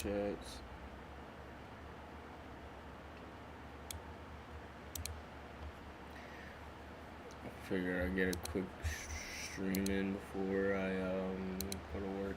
chats. Figure I'd get a quick stream in before I go to work.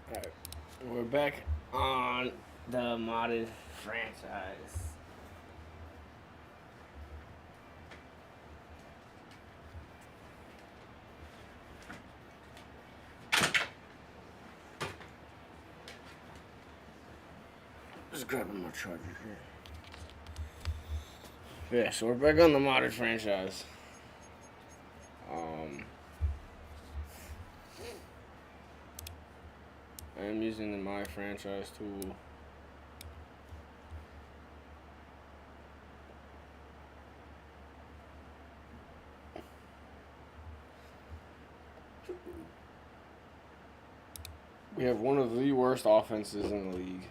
Alright, we're back on the modded franchise. Just grabbing my charger here. Yeah, so we're back on the modded franchise. I'm using the My Franchise tool. We have one of the worst offenses in the league.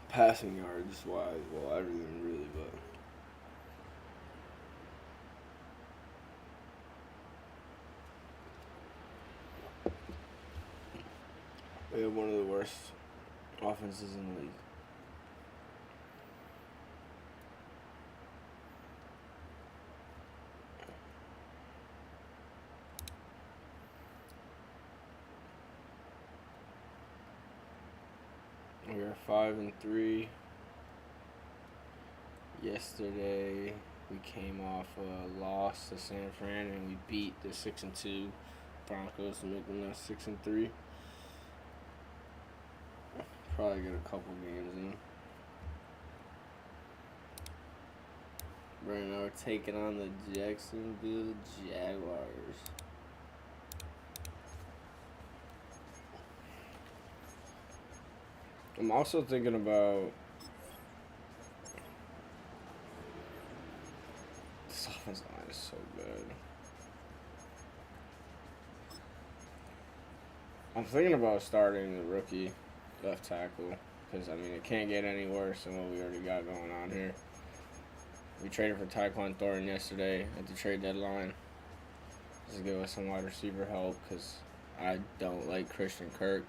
Passing yards wise, well, everything really, but we have one of the worst offenses in the league. We are 5-3. Yesterday we came off a loss to San Fran and we beat the 6-2 Broncos to make them now 6-3. Probably get a couple games in. Right now we're taking on the Jacksonville Jaguars. I'm also thinking about this offensive line is so good. I'm thinking about starting the rookie left tackle because I mean it can't get any worse than what we already got going on here. We traded for Tyquan Thornton yesterday at the trade deadline just to give us some wide receiver help because I don't like Christian Kirk.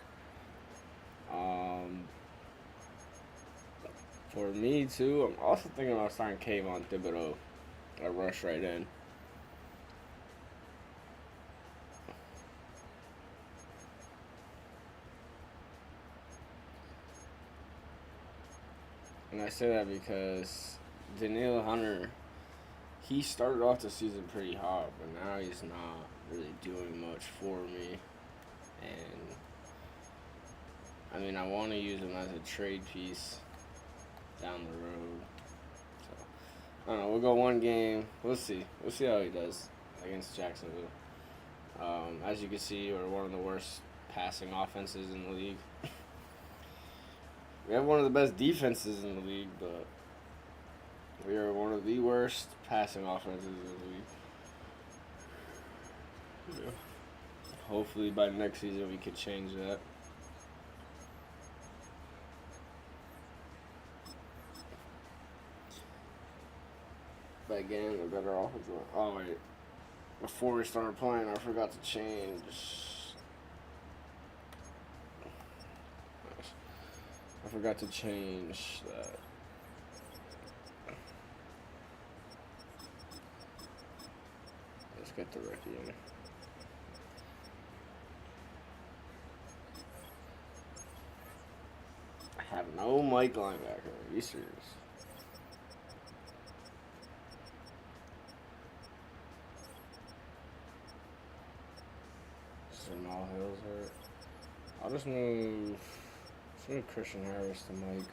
For me too, I'm also thinking about starting Kayvon Thibodeau at rush right in. And I say that because Danielle Hunter, he started off the season pretty hot, but now he's not really doing much for me. And I mean, I want to use him as a trade piece down the road. So, I don't know. We'll go one game. We'll see. We'll see how he does against Jacksonville. As you can see, we're one of the worst passing offenses in the league. We have one of the best defenses in the league, but we are one of the worst passing offenses in the league. Yeah. Hopefully by next season we could change that. By getting a better offensive line. Oh wait. Before we started playing, I forgot to change. I forgot to change that. Let's get the rookie in. I have no Mike linebacker. Are you serious? Jamal Hill's hurt. I'll just move Christian Harris to Mike.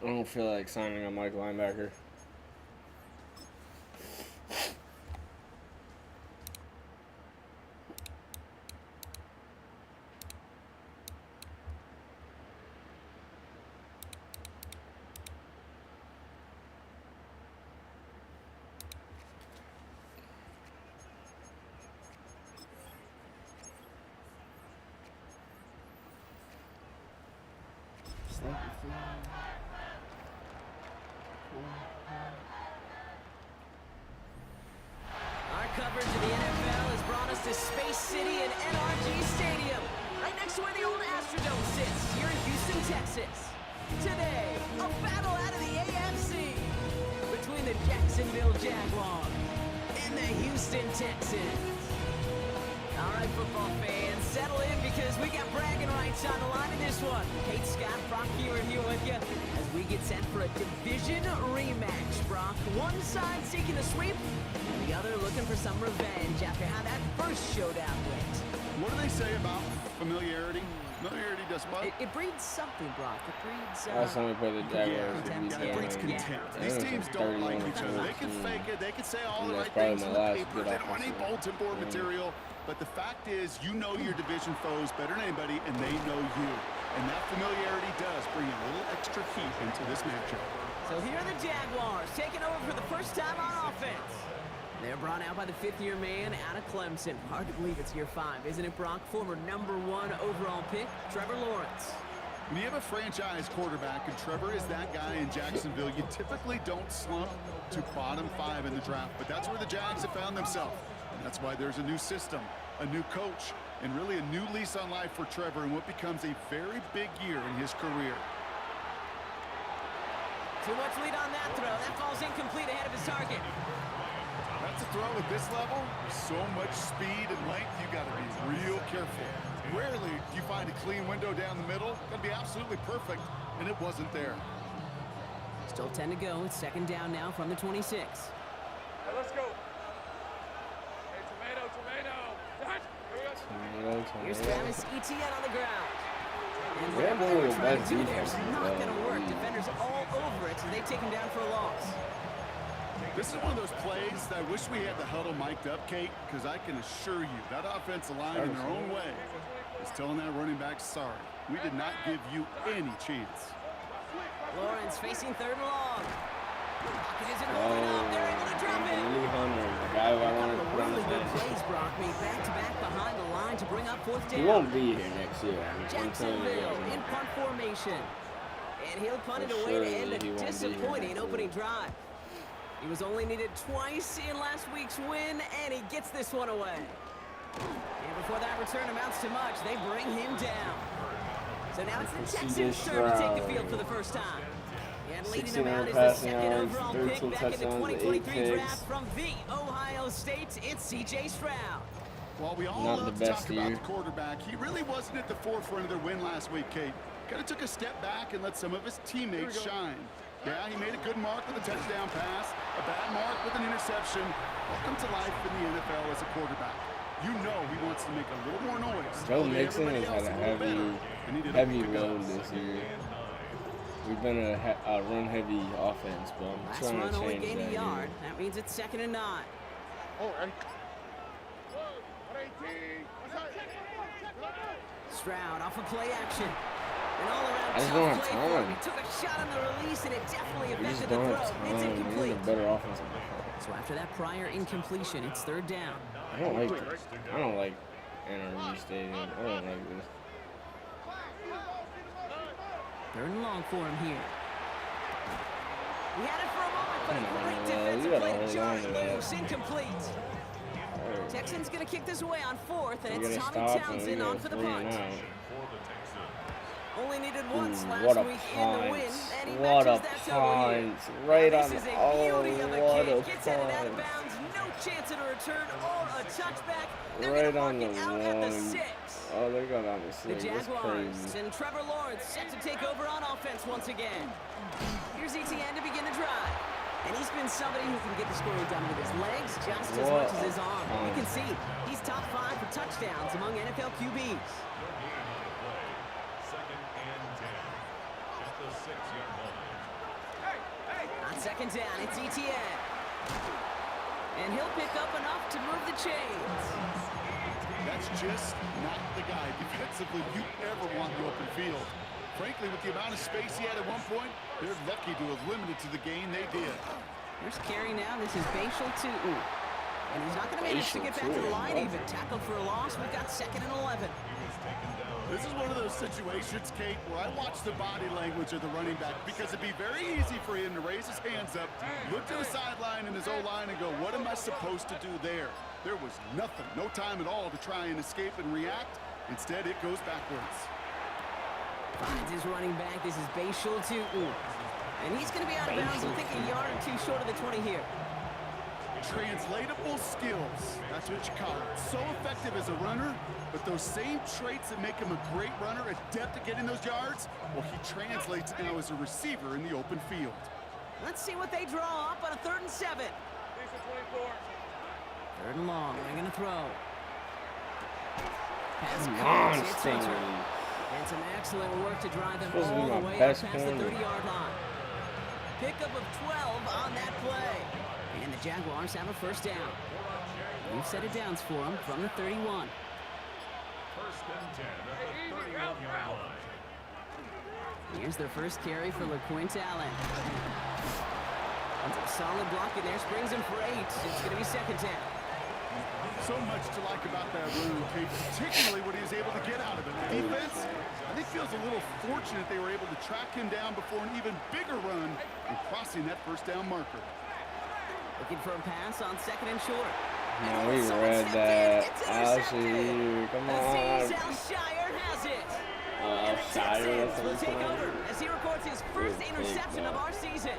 I don't feel like signing a Mike linebacker. Our coverage of the NFL has brought us to Space City and NRG Stadium, right next to where the old Astrodome sits, here in Houston, Texas. Today, a battle out of the AFC between the Jacksonville Jaguars and the Houston Texans. All right, football fans, settle in because we got bragging rights on the line in this one. Kate, Scott, Brock here with you as we get set for a division rematch, Brock. One side seeking a sweep, and the other looking for some revenge after how that first showdown went. What do they say about familiarity? Familiarity does what? It breeds something, Brock. It breeds... Last time we played the Jaguars, it breeds contempt. These teams don't like each other. They can fake it. They can say all the right things on the paper. They don't want any bulletin board material. But the fact is, you know your division foes better than anybody, and they know you. And that familiarity does bring a little extra heat into this matchup. So here are the Jaguars taking over for the first time on offense. They're brought out by the fifth-year man out of Clemson. Hard to believe it's year 5, isn't it, Brock? Former #1 overall pick, Trevor Lawrence. When you have a franchise quarterback, and Trevor is that guy in Jacksonville, you typically don't slump to bottom 5 in the draft. But that's where the Jags have found themselves. And that's why there's a new system, a new coach, and really a new lease on life for Trevor in what becomes a very big year in his career. Too much lead on that throw. That falls incomplete ahead of his target. That's a throw at this level. So much speed and length, you got to be real careful. Rarely do you find a clean window down the middle. Got to be absolutely perfect, and it wasn't there. Still 10 to go. It's second down now from the 26. Hey, let's go. Hey, tomato. Here's Travis Etienne on the ground. And They're whatever they were trying best to do there defense is in the not going to league. work. Defenders all over it, so they take him down for a loss. This is one of those plays that I wish we had the huddle mic'd up, Kate, because I can assure you that offensive line in their own way is telling that running back, sorry, we did not give you any chance. Lawrence facing third and long. Pocket isn't holding up. They're able to drop it. Hunter, the guy who I wanted to put on Really the good bench. plays, Brock. Made back-to-back behind the line to bring up fourth down. He won't be here next year. I'm telling you Jacksonville guys. in punt formation. And he'll punt it For away to sure end he a won't be here disappointing next opening year. drive. He was only needed twice in last week's win, and he gets this one away. And before that return amounts to much, they bring him down. So now it's the Texans' turn to take the field for the first time. And leading them out is the second overall pick back in the 2023 draft from the Ohio State. It's C.J. Stroud. While we all love to talk about the quarterback, he really wasn't at the forefront of their win last week, Kate. Kind of took a step back and let some of his teammates shine. Yeah, he made a good mark with a touchdown pass, a bad mark with an interception. Welcome to life in the NFL as a quarterback. You know he wants to make a little more noise. Joe Mixon has had a heavy load this year. We've been a run-heavy offense, but I'm Last trying run to only change gained that a yard. here. That means it's 2nd and 9. Stroud off of play action. An all-around I just don't have tough play for him. time. He took a shot on the release, and it definitely We affected just the don't throw. have It's time. We incomplete. need a better offensive line. So after that prior incompletion, it's 3rd down. I don't like NRG Stadium. I don't like this. 3rd and long for him here. He had it for a moment, but a great you defensive gotta play. hold Jarred on to that. loose, incomplete. Alright. Texans going to kick this away on 4th, and We it's gotta Tommy stop him. We Townsend on got for the 3 and punt. out. Only needed once Ooh, last what a week in the win, punt. and he What matches a that total here. punt. Right Now, on. this is a Oh, beauty of a what kick. a Gets headed out of punt. bounds, no chance at a return or a touchback. They're Right going to on mark the it out at the one. 6. Oh, they're going on the The 6. That's Jaguars crazy. and Trevor Lawrence set to take over on offense once again. Here's Etienne to begin the drive. And he's been somebody who can get the scoring done with his legs just as What much as his arm. a You can see he's top 5 for touchdowns among NFL QBs. On 2nd down, it's Etienne. And he'll pick up enough to move the chains. That's just not the guy defensively you ever want in the open field. Frankly, with the amount of space he had at one point, they're lucky to have limited to the gain they did. Here's carry now. This is Bashal Tutu. And he's not going to manage to get back to the line even. Tackled for a loss. We've got 2nd and 11. This is one of those situations, Kate, where I watch the body language of the running back because it'd be very easy for him to raise his hands up, look to the sideline and his O-line and go, what am I supposed to do there? There was nothing, no time at all to try and escape and react. Instead, it goes backwards. Finds his running back. This is Bashul Tootin. And he's going to be out of bounds, I think, a yard or two short of the 20 here. Translatable skills, that's what you call it. So effective as a runner, but those same traits that make him a great runner, adept at getting those yards, well, he translates now as a receiver in the open field. Let's see what they draw up on a 3rd and 7. 3rd and long, they're going to throw. Come on, Stinger. And some excellent work to drive them Supposed to be all the my way up best past the corner. 30-yard line. Pickup of 12 on that play. And the Jaguars have a first down. We've set it downs for them from the 31. First and 10 at the 31-yard line. Here's their first carry for LaQuint Allen. That's a solid block in there. Springs him for 8. It's going to be second down. So much to like about that run, Kate, particularly what he was able to get out of it. The defense, I think, feels a little fortunate they were able to track him down before an even bigger run and crossing that first down marker. Looking for a pass on 2nd and short. No, we read that. Alshire, come Aziz on. Al-Shire has it. Al-Shire, that's Texans what will it's take called. over as he records his first Good interception big of our season.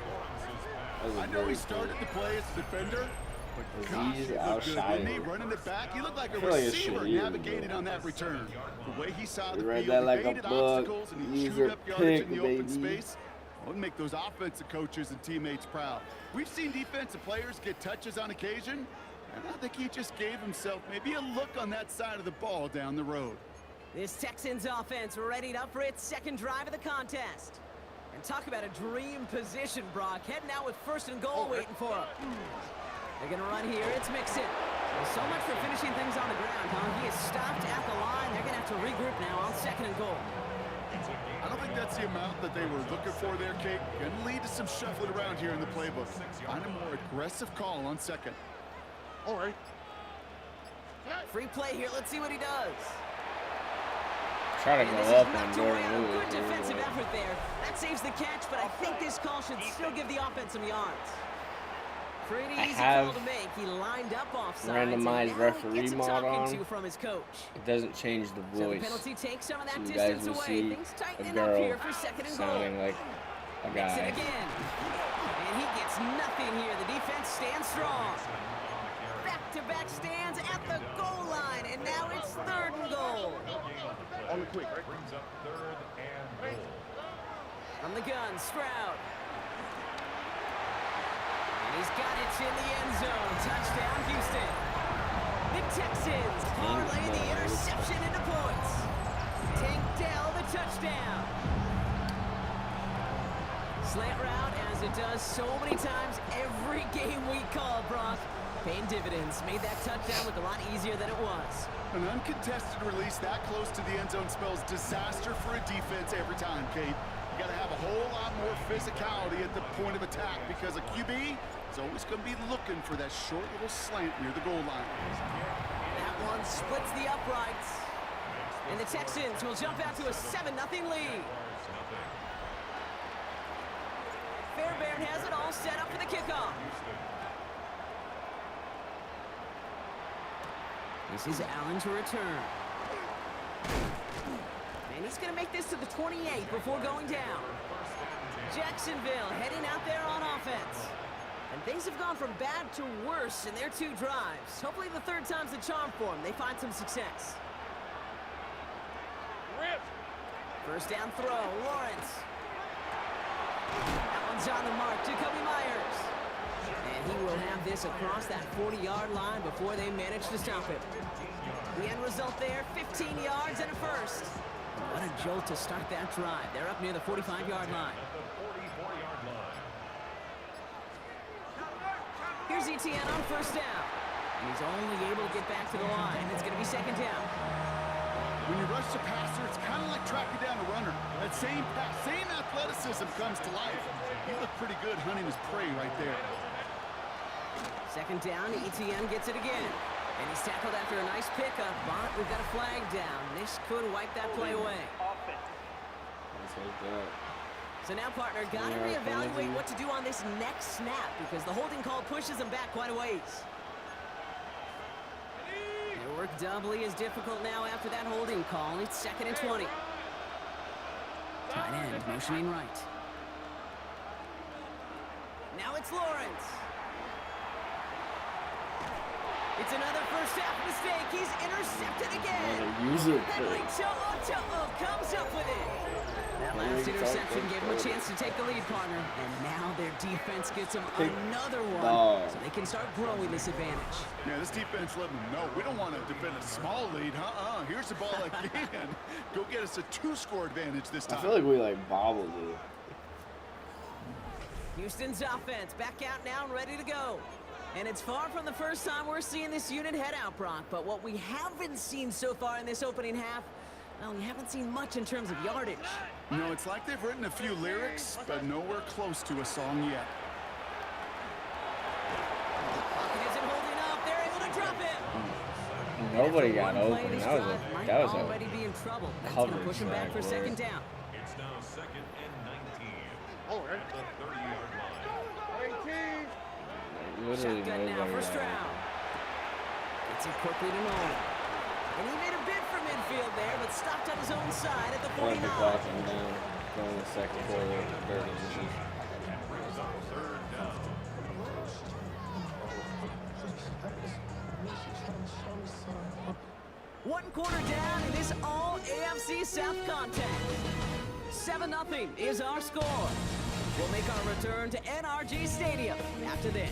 I know he started the play as a defender, but gosh, he looked good, didn't he? Running it back, he looked like a receiver navigating on that return. The way he saw the read field, that like a evaded book. obstacles, and he Use chewed your up yardage in pick, the open baby. space. Well, it'd make those offensive coaches and teammates proud. We've seen defensive players get touches on occasion, and I think he just gave himself maybe a look on that side of the ball down the road. This Texans offense readied up for its second drive of the contest. And talk about a dream position, Brock. Heading out with 1st and goal waiting for him. They're going to run here. It's Mixon. Well, so much for finishing things on the ground, huh? He is stopped at the line. They're going to have to regroup now on 2nd and goal. I don't think that's the amount that they were looking for there, Kate. Going to lead to some shuffling around here in the playbook. Find a more aggressive call on 2nd. All right. Free play here. Let's see what he does. Try to And go this is up not on to Jordan win. Lewis. Good defensive effort there. That saves the catch, but I think this call should still give the offense some yards. Pretty easy call to make. He lined up offside. Randomized referee mod on. From his coach. It doesn't change the So the voice. penalty takes some of that So you guys distance will away. see Things a tightening up girl here for 2nd and goal. sounding like a Makes it guy. again. And he gets nothing here. The defense stands strong. Back-to-back stands at the goal line, and now it's 3rd and goal. On the quick. Brings up 3rd and goal. From the gun, Stroud. And he's got it in the end zone. Touchdown, Houston. The Texans parlay the interception into points. Tank Dell the touchdown. Slant route, as it does so many times every game we call, Brock. Paying dividends. Made that touchdown look a lot easier than it was. An uncontested release that close to the end zone spells disaster for a defense every time, Kate. You got to have a whole lot more physicality at the point of attack because a QB is always going to be looking for that short little slant near the goal line. That one splits the uprights. And the Texans will jump out to a 7-0 lead. Fairbairn has it all set up for the kickoff. This is Allen to return. And he's going to make this to the 28 before going down. Jacksonville heading out there on offense. And things have gone from bad to worse in their 2 drives. Hopefully the 3rd time's the charm for them. They find some success. First down throw, Lawrence. That one's on the mark, Jacoby Myers. And he will have this across that 40-yard line before they manage to stop it. The end result there, 15 yards and a first. What a jolt to start that drive. They're up near the 45-yard line. Here's Etienne on first down. And he's only able to get back to the line. It's going to be 2nd down. When you rush the passer, it's kind of like tracking down a runner. That same pass, same athleticism comes to life. He looked pretty good hunting his prey right there. 2nd down, Etienne gets it again. And he's tackled after a nice pickup, but we've got a flag down. This could wipe that play away. That's like that. So now, partner, got to reevaluate what to do on this next snap because the holding call pushes him back quite a ways. Their work doubly is difficult now after that holding call. It's 2nd and 20. Tight end motioning right. Now it's Lawrence. It's another first half mistake. He's intercepted again. User Henry comes up with it. That last interception gave him a chance to take the lead, partner. And now their defense gets them another one. So they can start growing this advantage. Yeah, this defense let them know we don't want to defend a small lead. Here's the ball again. Go get us a 2-score advantage this time. I feel like we like bobbled it. Houston's offense back out now and ready to go. And it's far from the first time we're seeing this unit head out, Brock. But what we haven't seen so far in this opening half, well, we haven't seen much in terms of yardage. No, it's like they've written a few lyrics, but nowhere close to a song yet. Pocket isn't holding up. They're able to drop him. Nobody got open. That was already be in trouble. That's coverage gonna push him back for second down. It's now 2nd and 19 at the 30-yard line. 19. literally Shotgun now for Stroud. Gets it quickly to Nolan. And he made a bid for midfield there, but stopped on his own side at the 49. Down going the second quarter, third position. One quarter down in this all AFC South contest. 7-0 is our score. We'll make our return to NRG Stadium after this.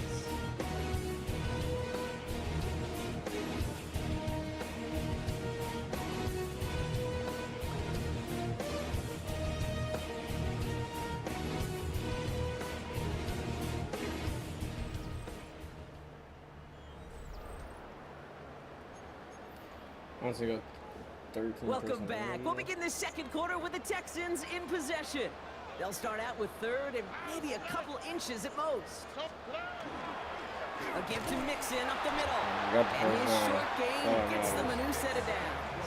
Once we go 13. Welcome back. We'll begin the second quarter with the Texans in possession. They'll start out with third and maybe a couple inches at most. A give to Mixon up the middle. And his short gain gets them a new set of downs.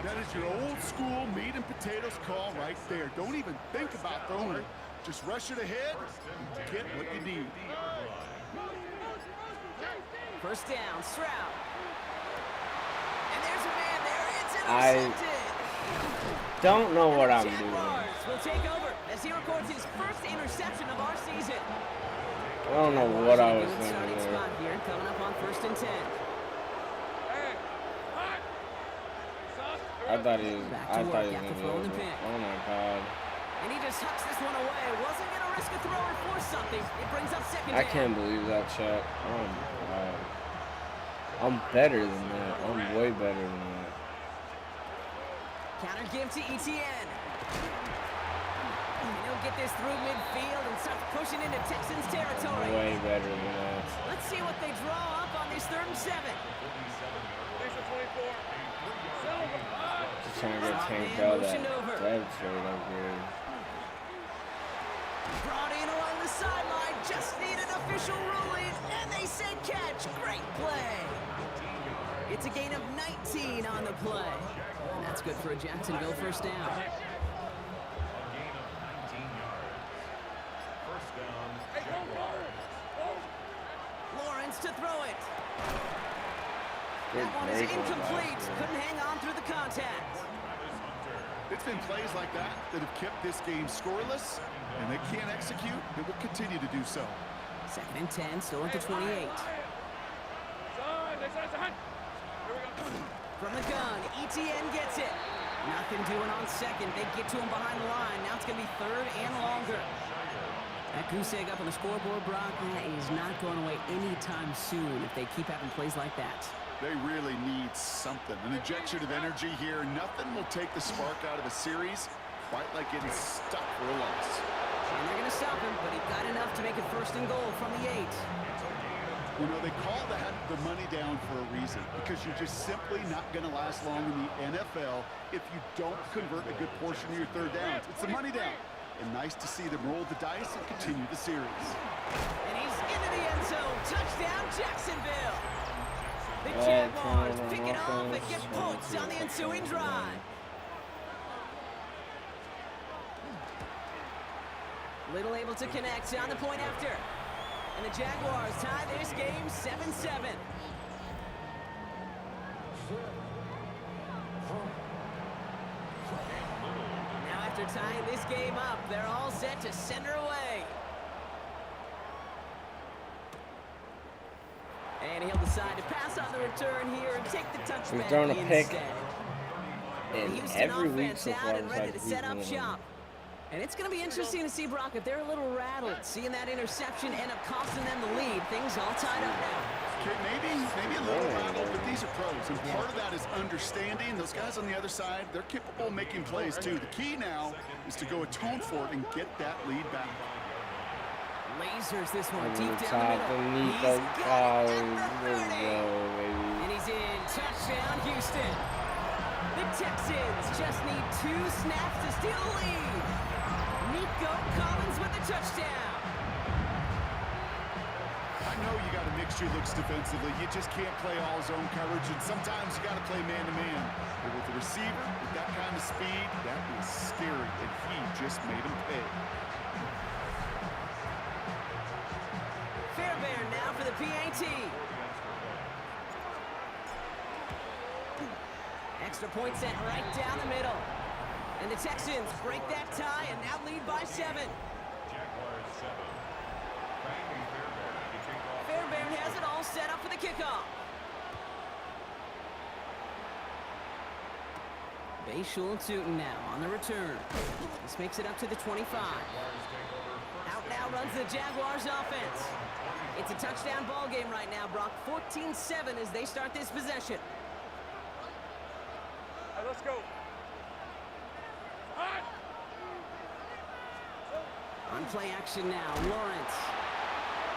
That is your old school meat and potatoes call right there. Don't even think about throwing it. Just rush it ahead and get what you need. First down, Stroud. And there's a man there. It's intercepted. I don't know what I'm doing. Will take over as he records his first interception of our season. I don't know what I was thinking thinking there. spot here, coming up on 1st and 10. I thought he was Back to work going after to throwing the be pick. Oh my god. And he just hucks this one away. Wasn't going to risk a throw or force something. It brings up second I down. can't believe that, Chet. Oh my god. I'm better than that. I'm way better than that. Counter give to Etienne. And he'll get this through midfield and start pushing into Texans territory. Way better than that. Let's see what they draw up on this 3rd and 7. Just trying to get tanked out of that dead trade up here. Brought in along the sideline, just need an official ruling, and they say catch. Great play. It's a gain of 19 on the play. And that's good for a Jacksonville first down. Lawrence to throw it. That one is incomplete. Couldn't hang on through the contact. It's been plays like that that have kept this game scoreless, and they can't execute. They will continue to do so. 2nd and 10, still at the 28. From the gun, Etienne gets it. Nothing doing on second. They get to him behind the line. Now it's going to be 3rd and longer. That goose egg up on the scoreboard, Brock, that is not going away anytime soon if they keep having plays like that. They really need something. An injection of energy here. Nothing will take the spark out of a series quite like getting stuck for a loss. And they're going to stop him, but he got enough to make it 1st and goal from the 8. You know, they call that the money down for a reason, because you're just simply not going to last long in the NFL if you don't convert a good portion of your 3rd downs. It's the money down. And nice to see them roll the dice and continue the series. And he's into the end zone. Touchdown, Jacksonville. The Yeah, Jaguars turnover pick on it off and offense, get points on the ensuing drive. Little able to connect on the point after. And the Jaguars tie this game 7-7. Now after tying this game up, they're all set to send her away. And he'll decide to pass on the return here and take the touchback We've thrown a pick instead. in Houston every week offense so out far and ready to besides set up week 1. shop. And it's going to be interesting to see, Brock, if they're a little rattled, seeing that interception end up costing them the lead. Things all tied up now. Okay, maybe a little rattled, but these are pros. And part of that is understanding. Those guys on the other side, they're capable of making plays, too. The key now is to go atone for it and get that lead back. Lasers this one Over deep the down top, the and middle. Nico He's got it Collins. at the Let's 30. go, baby. And he's in. Touchdown, Houston. The Texans just need 2 snaps to steal the lead. Nico Collins with the touchdown. I know you got to mix your looks defensively. You just can't play all zone coverage, and sometimes you got to play man-to-man. But with the receiver, with that kind of speed, that is scary, and he just made him pay. Fairbairn now for the PAT. Extra point sent right down the middle. And the Texans break that tie and now lead by 7. Jaguars 7. Frankie Fairbairn to kick off. Fairbairn has it all set up for the kickoff. Bayshul and Tootin now on the return. This makes it up to the 25. Out now runs the Jaguars offense. It's a touchdown ball game right now, Brock. 14-7 as they start this possession. Let's go. On play action now, Lawrence.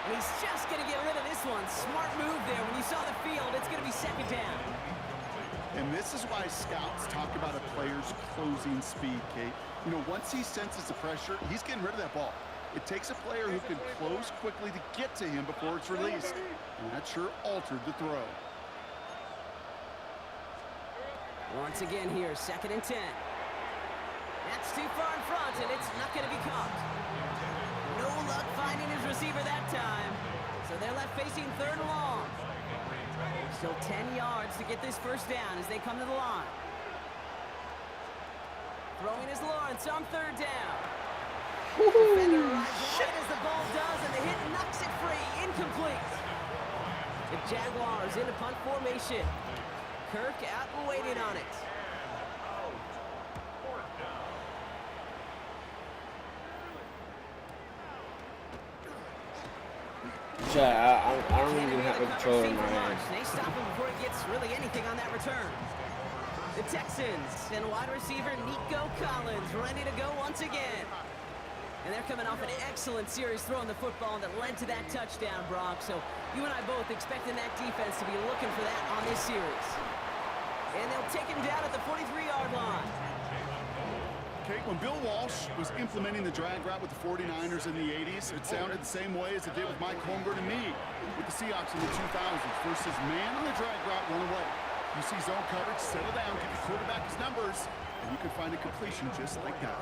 And he's just going to get rid of this one. Smart move there. When you saw the field, it's going to be 2nd down. And this is why scouts talk about a player's closing speed, Kate. You know, once he senses the pressure, he's getting rid of that ball. It takes a player who can close quickly to get to him before it's released. And that sure altered the throw. Once again here, 2nd and 10. That's too far in front, and it's not going to be caught. No luck finding his receiver that time. So they're left facing 3rd and long. Still 10 yards to get this 1st down as they come to the line. Throwing is Lawrence on 3rd down. Defender arrives right as the ball does, and the hit knocks it free. Incomplete. The Jaguars in a punt formation. Kirk out and waiting on it. I don't even have the control in my hands. They stop him before he gets really anything on that return. The Texans and wide receiver Nico Collins ready to go once again. And they're coming off an excellent series throwing the football that led to that touchdown, Brock. So you and I both expecting that defense to be looking for that on this series. And they'll take him down at the 43-yard line. Kate, when Bill Walsh was implementing the drag route with the 49ers in the 80s, it sounded the same way as it did with Mike Holmgren and me with the Seahawks in the 2000s. Versus man on the drag route, run away. You see zone coverage, settle down, give the quarterback his numbers, and you can find a completion just like that.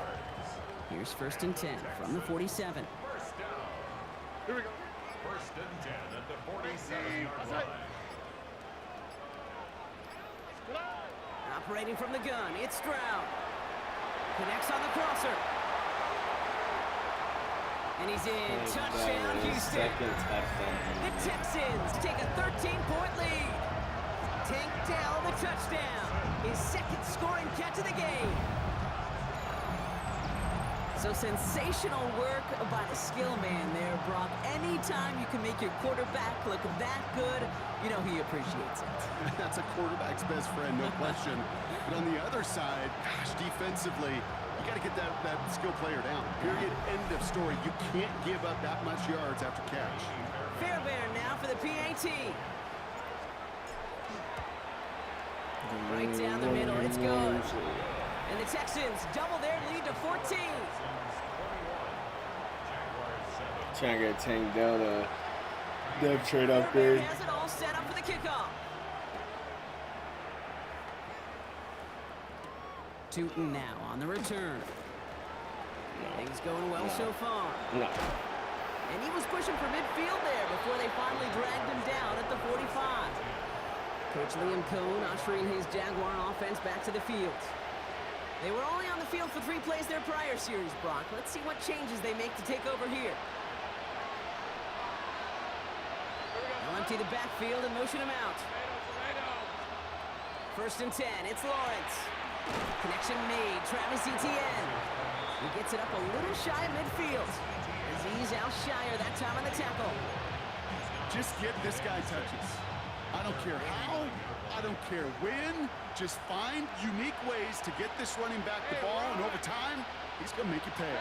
Here's 1st and 10 from the 47. First down. Here we go. 1st and 10 at the 47-yard line. Operating from the gun, it's Stroud. Connects on the crosser. And he's in. Touchdown, Houston. 2nd touchdown. The Texans take a 13-point lead. Tank Dell the touchdown. His 2nd scoring catch of the game. So sensational work by the skill man there, Brock. Anytime you can make your quarterback look that good, you know he appreciates it. That's a quarterback's best friend, no question. But on the other side, gosh, defensively, you got to get that skill player down. Period. End of story. You can't give up that much yards after catch. Fairbairn now for the PAT. Right down the middle, it's good. And the Texans double their lead to 14. Trying to get Tank Dell to depth trade Fairbairn upgrade. has it all set up for the kickoff. Tootin now on the return. Things going well so far. No. And he was pushing for midfield there before they finally dragged him down at the 45. Coach Liam Cohn ushering his Jaguar offense back to the field. They were only on the field for 3 plays their prior series, Brock. Let's see what changes they make to take over here. They'll empty the backfield and motion him out. 1st and 10, it's Lawrence. Connection made, Travis Etienne. He gets it up a little shy of midfield. Aziz Al-Shire that time on the tackle. Just get this guy touches. I don't care how, I don't care when. Just find unique ways to get this running back the ball, and over time, he's going to make you pay.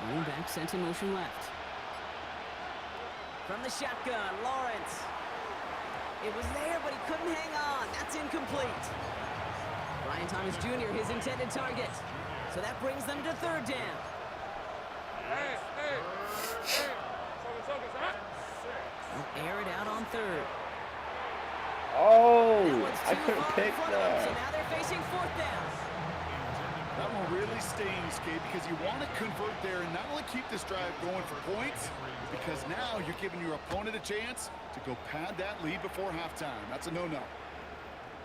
Running back sent in motion left. From the shotgun, Lawrence. It was there, but he couldn't hang on. That's incomplete. Brian Thomas Jr., his intended target. So that brings them to 3rd down. They'll air it out on 3rd. Oh, I couldn't pick So that. now they're facing 4th down. That one really stings, Gabe, because you want to convert there and not only keep this drive going for points, because now you're giving your opponent a chance to go pad that lead before halftime. That's a no-no.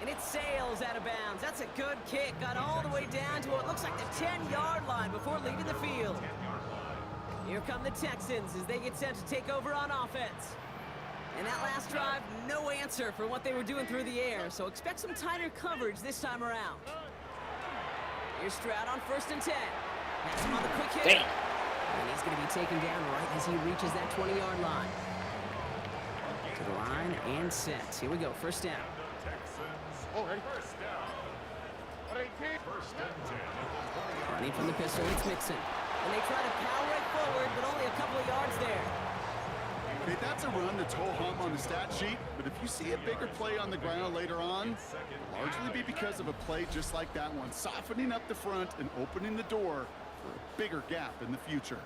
And it sails out of bounds. That's a good kick. Got all the way down to what looks like the 10-yard line before leaving the field. Here come the Texans as they get set to take over on offense. And that last drive, no answer for what they were doing through the air, so expect some tighter coverage this time around. Here's Stroud on 1st and 10. That's him on the quick hit. Damn. And he's going to be taken down right as he reaches that 20-yard line. To the line and set. Here we go, 1st down. Running from the pistol, it's Mixon. And they try to power right forward, but only a couple of yards there. Okay, that's a run that's ho-hum on the stat sheet, but if you see a bigger play on the ground later on, it'll largely be because of a play just like that one, softening up the front and opening the door for a bigger gap in the future.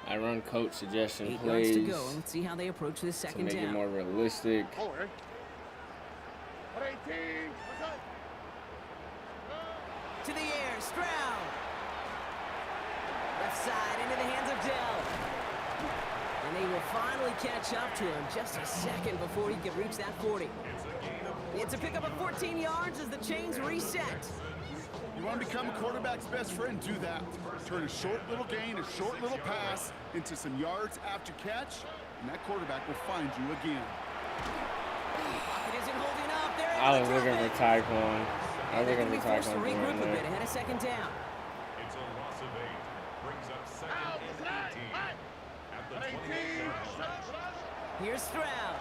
I run coach suggestion 8 plays yards to go. Let's see how they approach this to 2nd make it down. more realistic. To the air, Stroud. Left side into the hands of Dell. And they will finally catch up to him just a second before he can reach that 40. It's a pickup of 14 yards as the chains reset. You want to become a quarterback's best friend, do that. Turn a short little gain, a short little pass into some yards after catch, and that quarterback will find you again. It isn't holding up. They're I able was to looking drop for it. Tyquan. I was They're looking going to be for forced to Tyquan regroup going a bit there. ahead of 2nd down. It's a loss of 8. Brings up 2nd and 18. At the 28-yard line. Here's Stroud.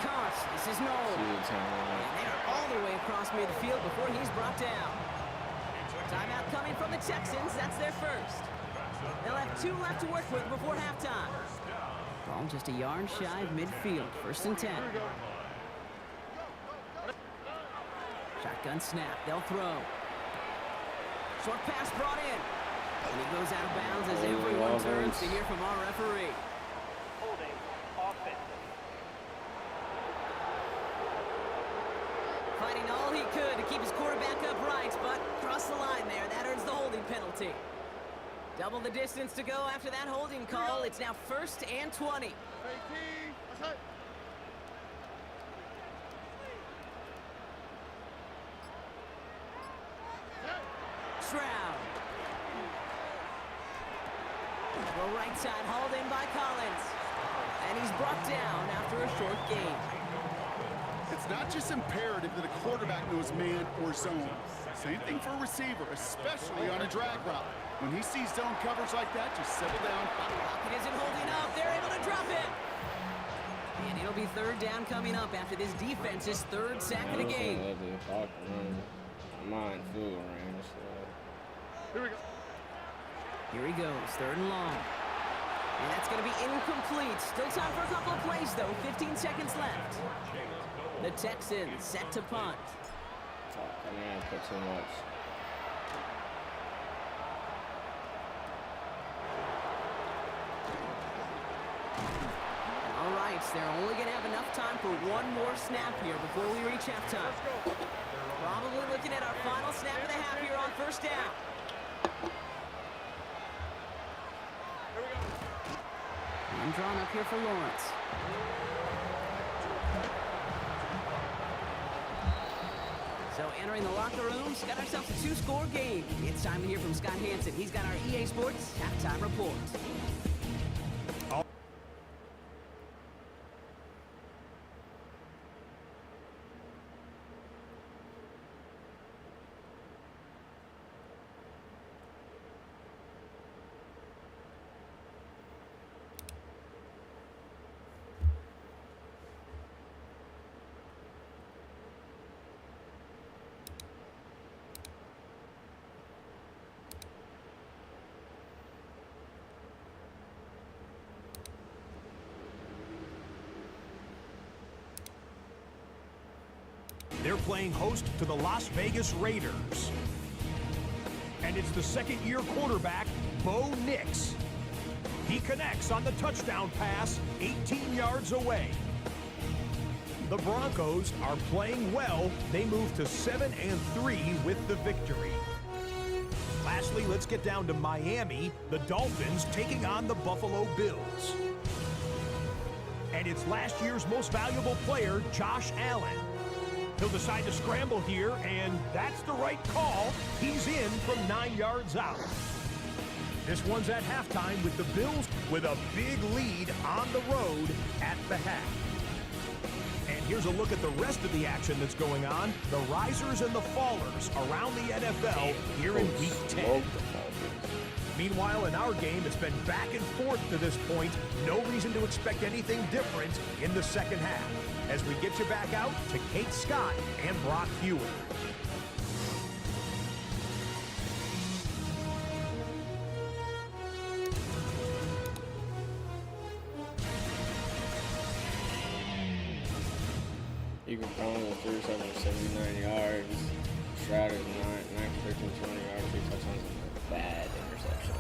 Caught. This is Noel. See the time. And they are all the way across midfield before he's brought down. Timeout coming from the Texans. That's their 1st. They'll have 2 left to work with before halftime. Ball just a yard shy of midfield. 1st and 10. Shotgun snap. They'll throw. Short pass brought in. And he goes out of bounds as everyone turns to hear from our referee. Fighting all he could to keep his quarterback upright, but crossed the line there. That earns the holding penalty. Double the distance to go after that holding call. It's now 1st and 20. Stroud. Well, right side hauled in by Collins. And he's brought down after a short gain. It's not just imperative that a quarterback knows man or zone. Same thing for a receiver, especially on a drag route. When he sees zone coverage like that, just settle down. It isn't holding up. They're able to drop it. And it'll be 3rd down coming up after this defense's 3rd sack of the game. Mine flew around. Here he goes, 3rd and long. And that's going to be incomplete. Still time for a couple of plays, though. 15 seconds left. The Texans set to punt. I mean, I put too much. All right, they're only going to have enough time for one more snap here before we reach halftime. Probably looking at our final snap of the half here on first down. And drawn up here for Lawrence. So entering the locker rooms, got ourselves a 2-score game. It's time to hear from Scott Hansen. He's got our EA Sports halftime report. They're playing host to the Las Vegas Raiders. And it's the second-year quarterback, Bo Nix. He connects on the touchdown pass 18 yards away. The Broncos are playing well. They move to 7-3 with the victory. Lastly, let's get down to Miami. The Dolphins taking on the Buffalo Bills. And it's last year's most valuable player, Josh Allen. He'll decide to scramble here, and that's the right call. He's in from 9 yards out. This one's at halftime with the Bills with a big lead on the road at the half. And here's a look at the rest of the action that's going on. The risers and the fallers around the NFL here in Week 10. Meanwhile, in our game, it's been back and forth to this point. No reason to expect anything different in the second half. As we get you back out to Kate Scott and Brock Hewitt. You can probably threw 79 yards. Stroud is 9 for 13, 20 yards, 3 touchdowns, and a bad interception.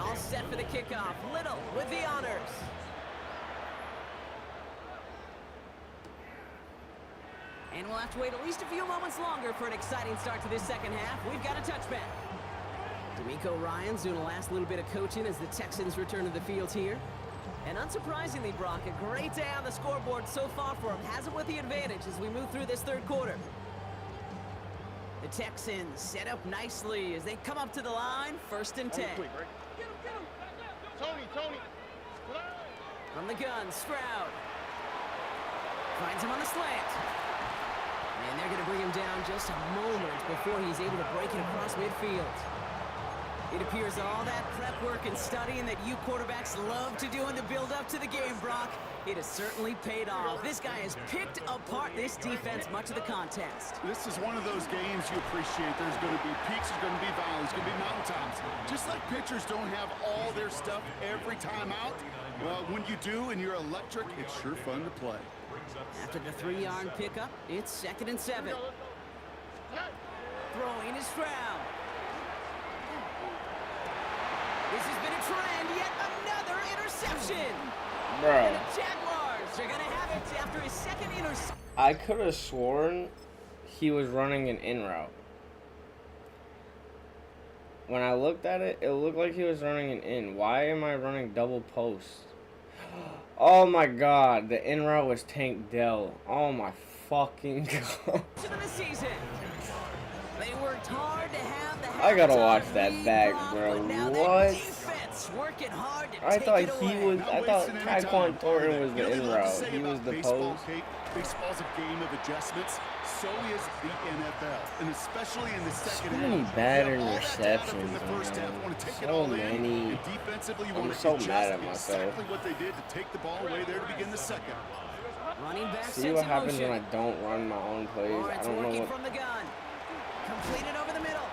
All set for the kickoff. Little with the honors. And we'll have to wait at least a few moments longer for an exciting start to this second half. We've got a touchback. D'Amico Ryans doing a last little bit of coaching as the Texans return to the field here. And unsurprisingly, Brock, a great day on the scoreboard so far for him. Has him with the advantage as we move through this third quarter. The Texans set up nicely as they come up to the line. 1st and 10. Tony. From the gun, Stroud. Finds him on the slant. And they're going to bring him down just a moment before he's able to break it across midfield. It appears all that prep work and studying that you quarterbacks love to do in the build-up to the game, Brock, it has certainly paid off. This guy has picked apart this defense much of the contest. This is one of those games you appreciate. There's going to be peaks, there's going to be valleys, there's going to be mountaintops. Just like pitchers don't have all their stuff every time out, well, when you do and you're electric, it's sure fun to play. After the 3-yard pickup, it's 2nd and 7. Throwing is Stroud. This has been a trend, yet another interception. Bro. And the Jaguars are going to have it after his second interception. I could have sworn he was running an in route. When I looked at it, it looked like he was running an in. Why am I running double post? Oh my god, the in route was Tank Dell. Oh my fucking god. Of the season. They worked hard to have the I gotta watch that lead, back, Brock, bro. but now What? that defense working hard to I take thought it he away. was. I thought Tyquan Thornton was the in route. He was the post. Baseball's a game of adjustments. So is the NFL, and especially in the second So half. many bad You have all that data from interceptions, the first half. man. You want to take it So all in, many. and defensively, you I'm want to so adjust mad at myself. exactly what they did to take the ball away there to begin the second. Running back See sets what in happens motion. when I don't run my own plays. I Lawrence don't know working what. from the gun. Completed over the middle.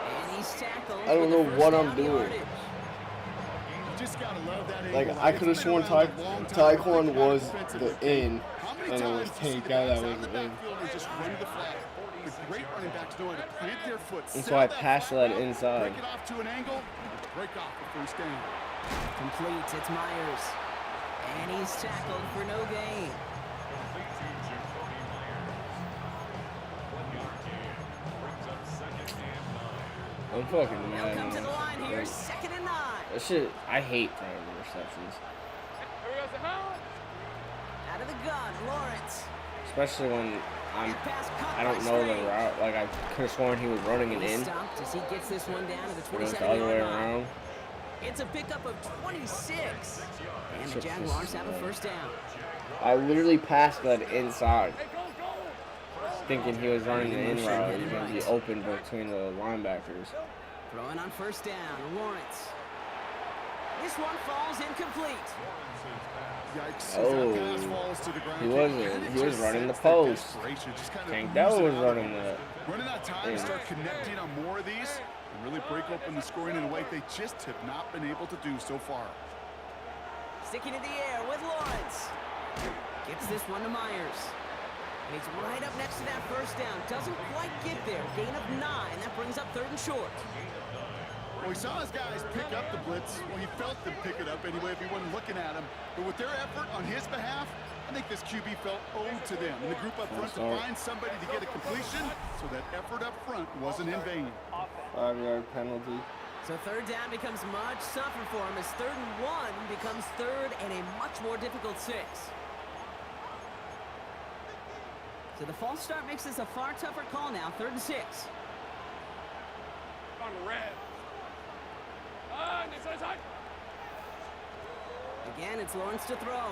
And he's tackled. I don't with know the what first I'm down doing. yardage. You just gotta love that Like, angle. I It's could have been sworn around a long time. Taekwon was Defensive the game. in, How many and it was times do you see Tank the guy that backs out was of the the in. backfield and just run to the flat? The great running backs know how to plant their foot. That's why I pass that inside. Break it off to an angle. Break off the first down. Complete. It's Myers. And he's tackled for no gain. I'm fucking They'll mad. come to the line here, 2nd and 9. That shit, I hate throwing interceptions. Out of the gun, Lawrence. Especially when That pass caught I don't by know the Strange. route. Like, I could have sworn he was running it He's in. stopped as he gets this one down to the But it was the other way 27-yard line. around. It's a pickup of 26. And the Jaguars have a first down. I literally passed that inside. Thinking he was running the in route. He was going to be open between the linebackers. Throwing on first down, Lawrence. This one falls incomplete. Yikes. Oh, As that pass falls to the ground, he wasn't. it He was just running the sends post. desperation, just kind of Tank oozing Dell was out of running him. the. Running out of time to start connecting on more of these and really break open the scoring in a way they just have not been able to do so far. Sticking in the air with Lawrence. Gets this one to Myers. And he's right up next to that first down. Doesn't quite get there. Gain of 9. That brings up 3rd and short. Well, he saw his guys pick up the blitz. Well, he felt them pick it up anyway if he wasn't looking at him. But with their effort on his behalf, I think this QB felt owed to them. And the group up front to find somebody to get a completion, so that effort up front wasn't in vain. 5-yard penalty. So 3rd down becomes much tougher for him as 3rd and 1 becomes 3rd and a much more difficult 6. So the false start makes this a far tougher call now. 3rd and 6. On the red. Again, it's Lawrence to throw.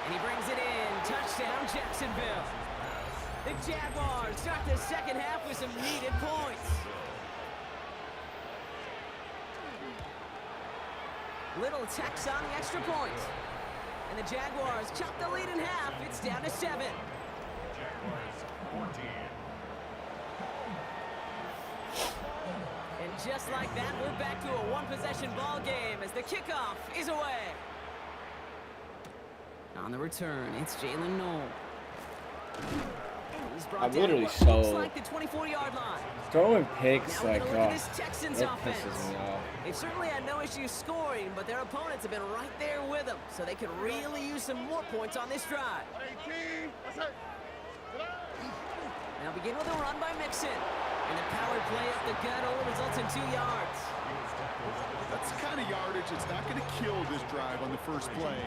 And he brings it in. Touchdown, Jacksonville. The Jaguars start the second half with some needed points. Little Tex on the extra point. And the Jaguars chop the lead in half. It's down to 7. Jaguars 14. And just like that, we're back to a one-possession ball game as the kickoff is away. On the return, it's Jalen Knoll. He's brought I'm down literally what so- looks like the 24-yard line. Throwing picks, Now we're like, gonna look at this Texans that offense. pisses me off. They've certainly had no issues scoring, but their opponents have been right there with them, so they could really use some more points on this drive. Now begin with a run by Mixon. And a powered play up the gut only results in 2 yards. That's the kind of yardage that's not going to kill this drive on the first play,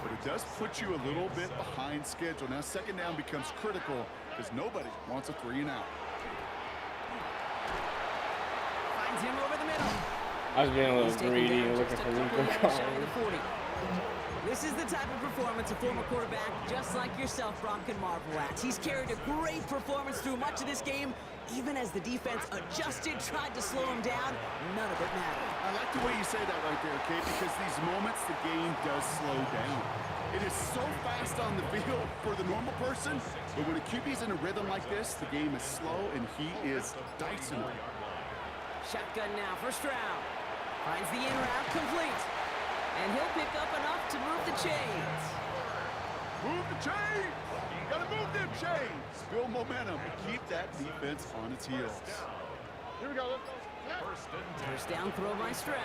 but it does put you a little bit behind schedule. Now 2nd down becomes critical because nobody wants a 3 and out. Finds him over the middle. I was being a He's little taken greedy down and looking just a for couple Rico yards shy of the Collins. 40. This is the type of performance a former quarterback just like yourself, Brock, can marvel at. He's carried a great performance through much of this game, even as the defense adjusted, tried to slow him down. None of it mattered. I like the way you say that right there, Kate, because these moments the game does slow down. It is so fast on the field for the normal person, but when a QB's in a rhythm like this, the game is slow and he is dicing it. Shotgun now, first round. Finds the in route complete. And he'll pick up enough to move the chains. Move the chains! Gotta move them chains! Build momentum and keep that defense on its heels. Here we go. First down throw by Stroud.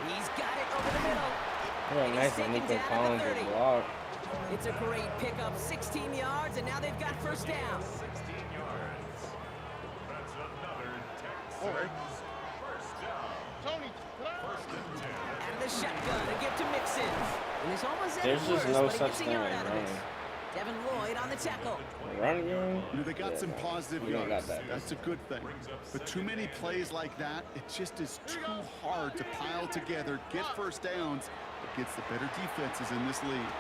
He's got it over the middle. Oh, And nice he's that taken Nico down at Collins the was 30. blocked. It's a great pickup, 16 yards, and now they've got first down. 16 yards. That's another Texans first down. Tony, First and 10. Out of the shotgun, a give to Mixon. And it's almost There's ended just worse, no but he such gets a thing yard as out of it. running. Devin Lloyd on the tackle. Run game? You know, they got some positive We don't yards. got that. That's a good thing. But too many plays like that, it just is too hard to pile together, get first downs against the better defenses in this league.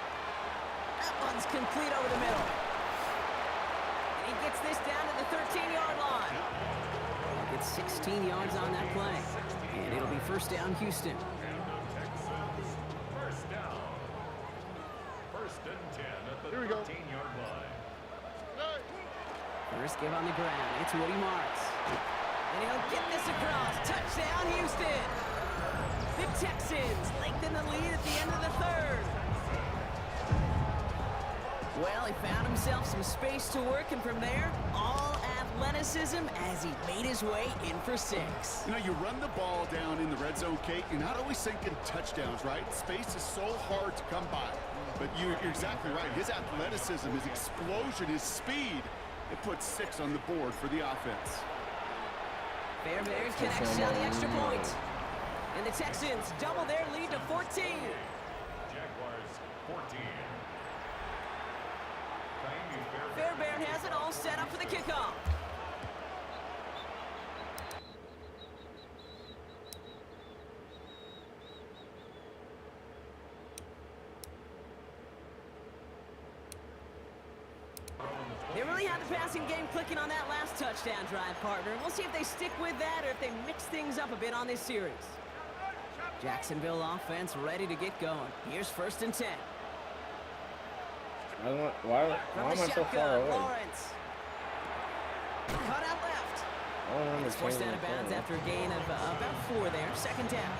That one's complete over the middle. And he gets this down to the 13-yard line. Gets 16 yards on that play. And it'll be first down, Houston. First down. First and 10 at the Here we go. 13-yard line. First give on the ground. It's Woody Marks. And he'll get this across. Touchdown, Houston. The Texans lengthen the lead at the end of the 3rd. Well, he found himself some space to work, and from there, all athleticism as he made his way in for 6. You know, you run the ball down in the red zone, Kate, you're not always thinking touchdowns, right? Space is so hard to come by. But you're exactly right. His athleticism, his explosion, his speed, it puts 6 on the board for the offense. Fairbairn connects on the extra point. And the Texans double their lead to 14. Jaguars 14. Fairbairn has it all set up for the kickoff. They really had the passing game clicking on that last touchdown drive, partner. And we'll see if they stick with that or if they mix things up a bit on this series. Jacksonville offense ready to get going. Here's 1st and 10. Why am I so far away? Lawrence. Cut out left. It's forced out of bounds after a gain of about 4 there. 2nd down.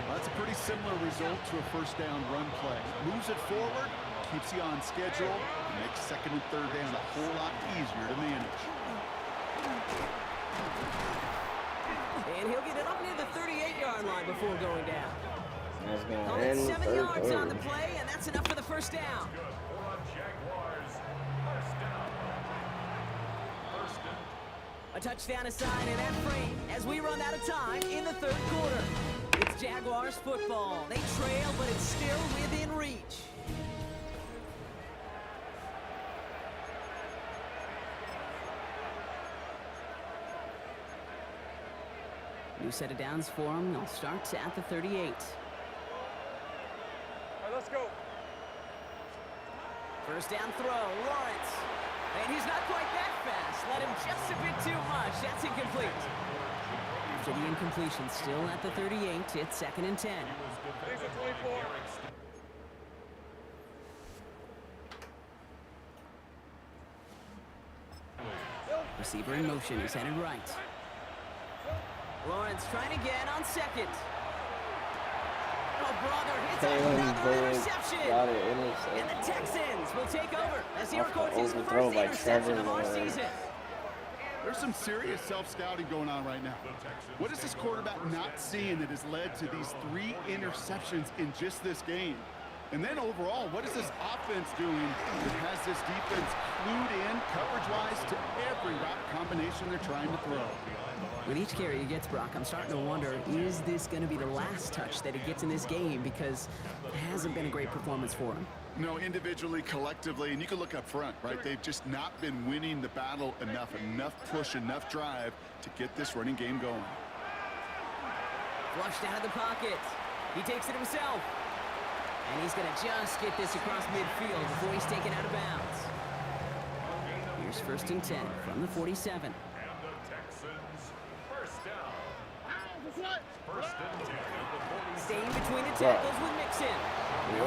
Well, that's a pretty similar result to a 1st down run play. Moves it forward, keeps you on schedule, makes 2nd and 3rd down a whole lot easier to manage. And he'll get it up near the 38-yard line before going down. That's going to Call end it 7 yards third. on the play, and that's enough for the 1st down. Jaguars 1st down. 1st and A touchdown aside in that frame as we run out of time in the 3rd quarter. It's Jaguars football. They trail, but it's still within reach. New set of downs for them. They'll start at the 38. All right, let's go. 1st down throw, Lawrence. And he's not quite that fast. Let him just a bit too much. That's incomplete. After the incompletion, still at the 38, it's 2nd and 10. Things are 24. Receiver in motion, he's headed right. Lawrence trying again on 2nd. Oh, brother, hits another interception. Got it, interception. And the Texans will take over as he Off records the his overthrow first by interception Trevor of our Lawrence. season. There's some serious self-scouting going on right now. What is this quarterback not seeing that has led to these 3 interceptions in just this game? And then overall, what is this offense doing that has this defense clued in coverage-wise to every route combination they're trying to throw? With each carry he gets, Brock, I'm starting to wonder, is this going to be the last touch that he gets in this game? Because it hasn't been a great performance for him. No, individually, collectively, and you can look up front, right? They've just not been winning the battle enough push, enough drive to get this running game going. Flushed out of the pocket. He takes it himself. And he's going to just get this across midfield before he's taken out of bounds. Here's 1st and 10 from the 47. And the Texans 1st down. 1st and 10 at the 40. Staying between the tackles with Mixon.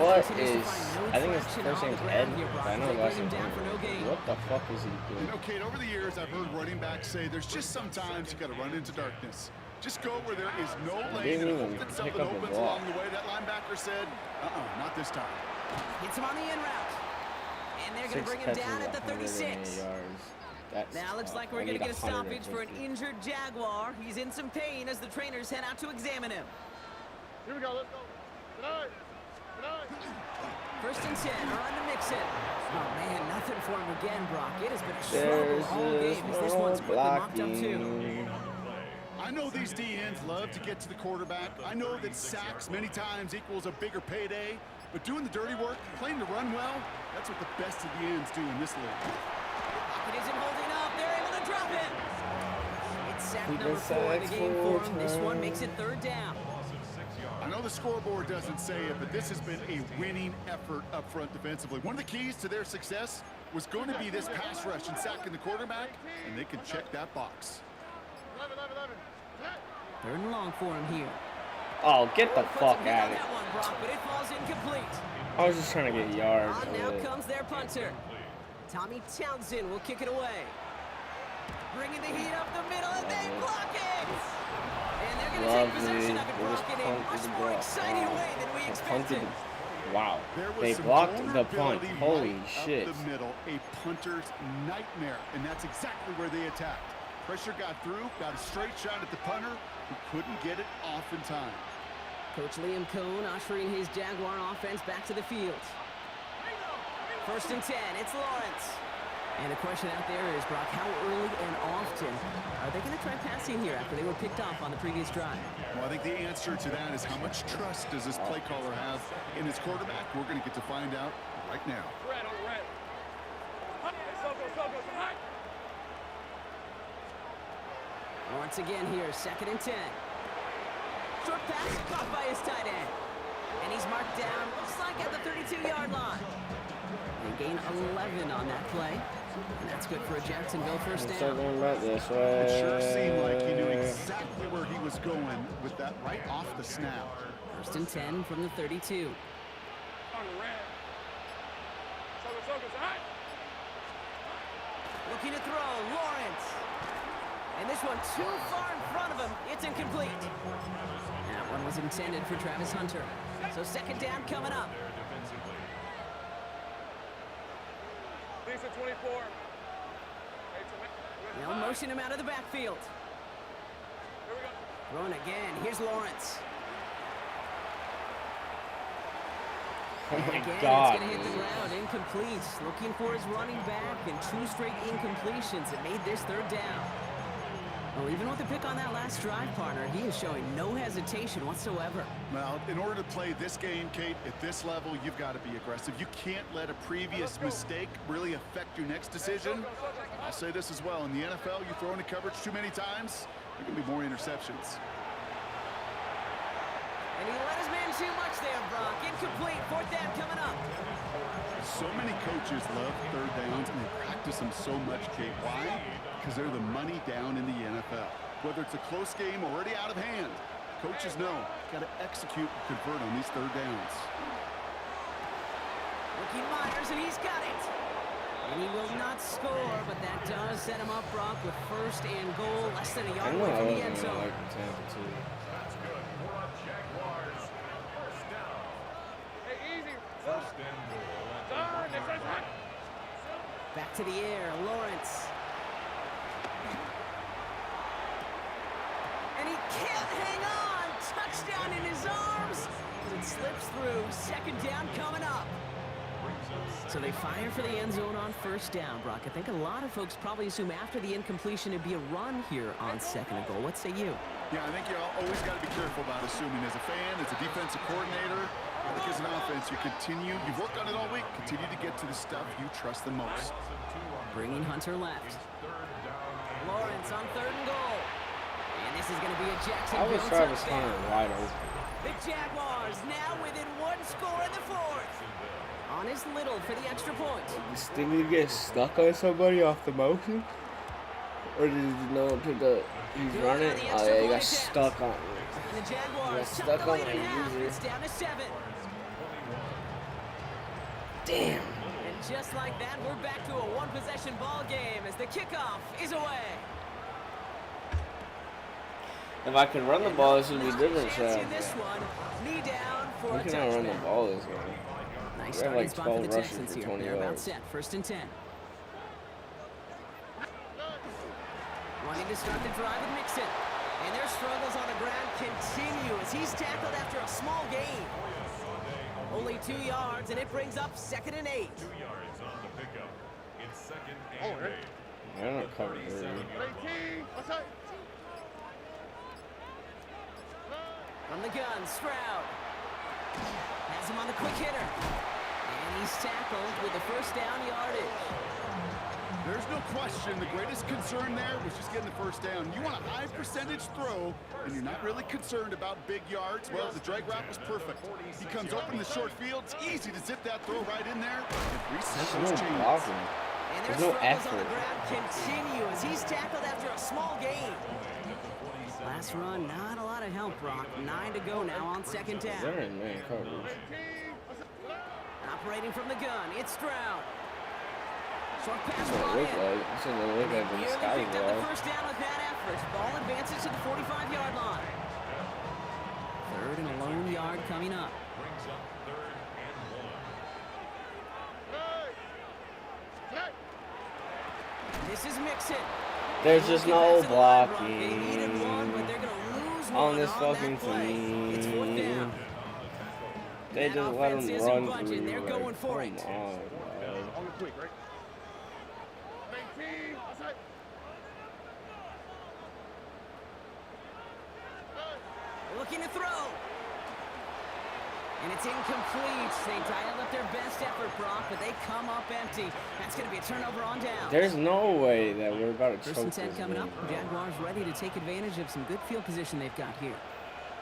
What Continues to is... find no I think his traction first on the name's ground Ed. here, Brock. I know They last bring him name. down for no gain. What the fuck is he You doing? know, Kate, over the years, I've heard running backs say there's just sometimes you got to run into darkness. Just go where there is no lane and hope that something pick up the opens ball. along the way. That linebacker said, not this time. Hits him on the in route. And they're going to bring him down at the 36. Now looks like we're going to get a stoppage for an injured Jaguar. He's in some pain as the trainers head out to examine him. Here we go, let's go. Tonight. 1st and 10, run to Mixon. Oh, man, nothing for him again, Brock. It has been a struggle all game as this one's quickly mocked up, too. I know these DNs love to get to the quarterback. I know that sacks many times equals a bigger payday. But doing the dirty work, playing to run well, that's what the best of the ends do in this league. Pocket isn't holding up. They're able to drop it. It's sack number 4 in the game for him. This one makes it 3rd down. I know the scoreboard doesn't say it, but this has been a winning effort up front defensively. One of the keys to their success was going to be this pass rush and sacking the quarterback, and they can check that box. 11. 3rd and long for him here. Oh, get the Puts fuck a kick out on of it. that one, Brock, but it falls incomplete. I was just trying to get yards. On now comes their punter. Tommy Townsend will kick it away. Bringing the heat up the middle, and they block it! And they're going to take possession of it, Brock, in a much more exciting way than we expected. Wow. There was They some blocked the punt. vulnerability Holy right shit. up the middle, a punter's nightmare, and that's exactly where they attacked. Pressure got through, got a straight shot at the punter, who couldn't get it off in time. Coach Liam Cohn ushering his Jaguar offense back to the field. 1st and 10, it's Lawrence. And the question out there is, Brock, how early and often are they going to try passing here after they were picked off on the previous drive? Well, I think the answer to that is how much trust does this play caller have in his quarterback? We're going to get to find out right now. Once again here, 2nd and 10. Short pass caught by his tight end. And he's marked down, looks like at the 32-yard line. They gain 11 on that play. And that's good for a Jacksonville first down. Start going back this way. It sure seemed like he knew exactly where he was going with that right off the snap. 1st and 10 from the 32. Looking to throw, Lawrence. And this one too far in front of him. It's incomplete. That one was intended for Travis Hunter. So 2nd down coming up. These are 24. They'll motion him out of the backfield. Here we go. Throwing again. Here's Lawrence. Oh And my again, God. it's going to hit the ground. Incomplete. Looking for his running back, and 2 straight incompletions. It made this 3rd down. Well, even with the pick on that last drive, partner, he is showing no hesitation whatsoever. Well, in order to play this game, Kate, at this level, you've got to be aggressive. You can't let a previous mistake really affect your next decision. I'll say this as well. In the NFL, you throw into coverage too many times, there can be more interceptions. And he let his man too much there, Brock. Incomplete. 4th down coming up. So many coaches love 3rd downs, and they practice them so much, Kate. Why? Because they're the money down in the NFL. Whether it's a close game already out of hand, coaches know, got to execute and convert on these 3rd downs. Rookie Myers, and he's got it. And he will not score, but that does set him up, Brock, with 1st and goal, less than a I yard know away I from the wasn't end gonna zone. like the Tampa too. That's good for a Jaguars. 1st down. Hey, easy. First and goal at the Turn, next 1-yard line. Back to the air, Lawrence. And he can't hang on. Touchdown in his arms. It slips through. 2nd down coming up. So they fire for the end zone on 1st down, Brock. I think a lot of folks probably assume after the incompletion it'd be a run here on 2nd and goal. What say you? Yeah, I think you always got to be careful about assuming. As a fan, as a defensive coordinator, I think as an offense, you've worked on it all week, continue to get to the stuff you trust the most. Bringing Hunter left. Lawrence on 3rd and goal. And this is going to be a How Jacksonville was Travis touchdown. Hunter wide open? The Jaguars now within 1 score in the 4th. On his Little for the extra point. Did he get stuck on somebody off the motion? Or did he know he's running? Oh yeah, he got stuck on it. And the Jaguars stuck chop the on lead in the half. user. It's down to 7. Damn. And just like that, we're back to a 1-possession ball game as the kickoff is away. If I can run the ball, this would be Not a different, chance so. in this one. Knee down for We a cannot run the touchdown. ball this game. Nice We have starting like spot for 12 the rushes Texans for here. 20 They're about yards. set. 1st and 10. Wanting to start the drive with Mixon. And their struggles on the ground continue as he's tackled after a small gain. Only 2 yards, and it brings up 2nd and 8. 2 yards on the pickup. It's 2nd and 8. I don't know, cover 30. 18. What's up? From the gun, Stroud. Has him on the quick hitter. And he's tackled with the 1st down yardage. There's no question the greatest concern there was just getting the 1st down. You want a high percentage throw, and you're not really concerned about big yards. Well, the drag route was perfect. He comes open in the short field. It's easy to zip that throw right in there and reset There's those no chains. blocking. And their There's no struggles on effort. the ground continue as he's tackled after a small gain. Last run, not a lot of help, Brock. 9 to go now on 2nd down. They're in man coverage. Operating from the gun, it's Stroud. Short pass That's what ball it looked in. like. That's what it looked like in the Nearly sky picked up the wall. 1st down with that effort. Ball advances to the 45-yard line. 3rd and a lone yard coming up. Brings up 3rd and This is Mixon. There's just no blocking They needed one, but they're gonna lose on one this on fucking that play. It's fourth team. down. They That just let offense him isn't run budging. through. They're going Like, for it. come on, bro. On the quick, right? 19. Outside. Looking to throw. And it's incomplete. They dialed up their best effort, Brock, but they come up empty. That's going to be a turnover on down. There's no way that we're about to First choke and this 10 coming game, up. bro. Jaguars ready to take advantage of some good field position they've got here.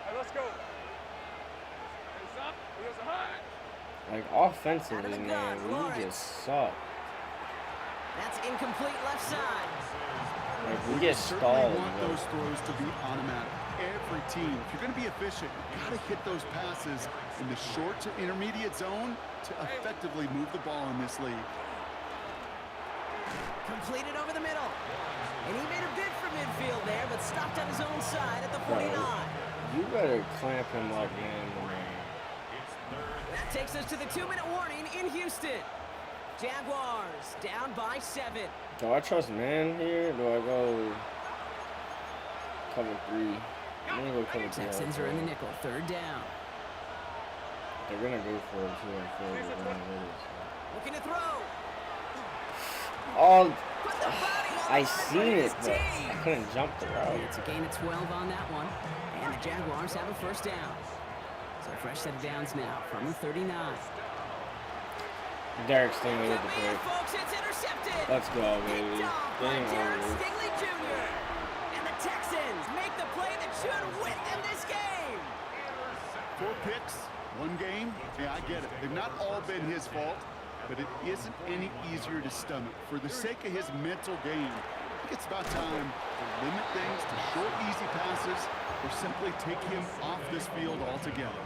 Hey, let's go. Hey, stop. Here's a high. Like, Out offensively, of the gun, man, we Lawrence. just suck. That's incomplete left side. Like, we get Certainly stalled. want bro. those throws to be automatic. Every team, if you're going to be efficient, you got to hit those passes in the short to intermediate zone to effectively move the ball in this league. Completed over the middle. And he made a bid for midfield there, but stopped on his own side at the Bro, 49. you better clamp him up, man. That takes us to the 2-minute warning in Houston. Jaguars down by 7. Do I trust man here? Do I go cover 3? I'm gonna go cover 3. Texans are in the nickel, 3rd down. They're gonna go for it too. I feel like they're gonna do this. Looking to throw. Oh, Put the body on I the line seen for it, his but I team. couldn't jump the route. It's a gain of 12 on that one. And the Jaguars have a 1st down. So fresh set of downs now from the 39. Derek Stingley with the Man, pick. folks, it's intercepted. Let's go, baby. Picked off by Game Derek over. Stingley Jr. And the Texans make the play that should win them this game. 4 picks, 1 game. Yeah, I get it. They've not all been his fault, but it isn't any easier to stomach. For the sake of his mental game, I think it's about time to limit things to short, easy passes or simply take him off this field altogether.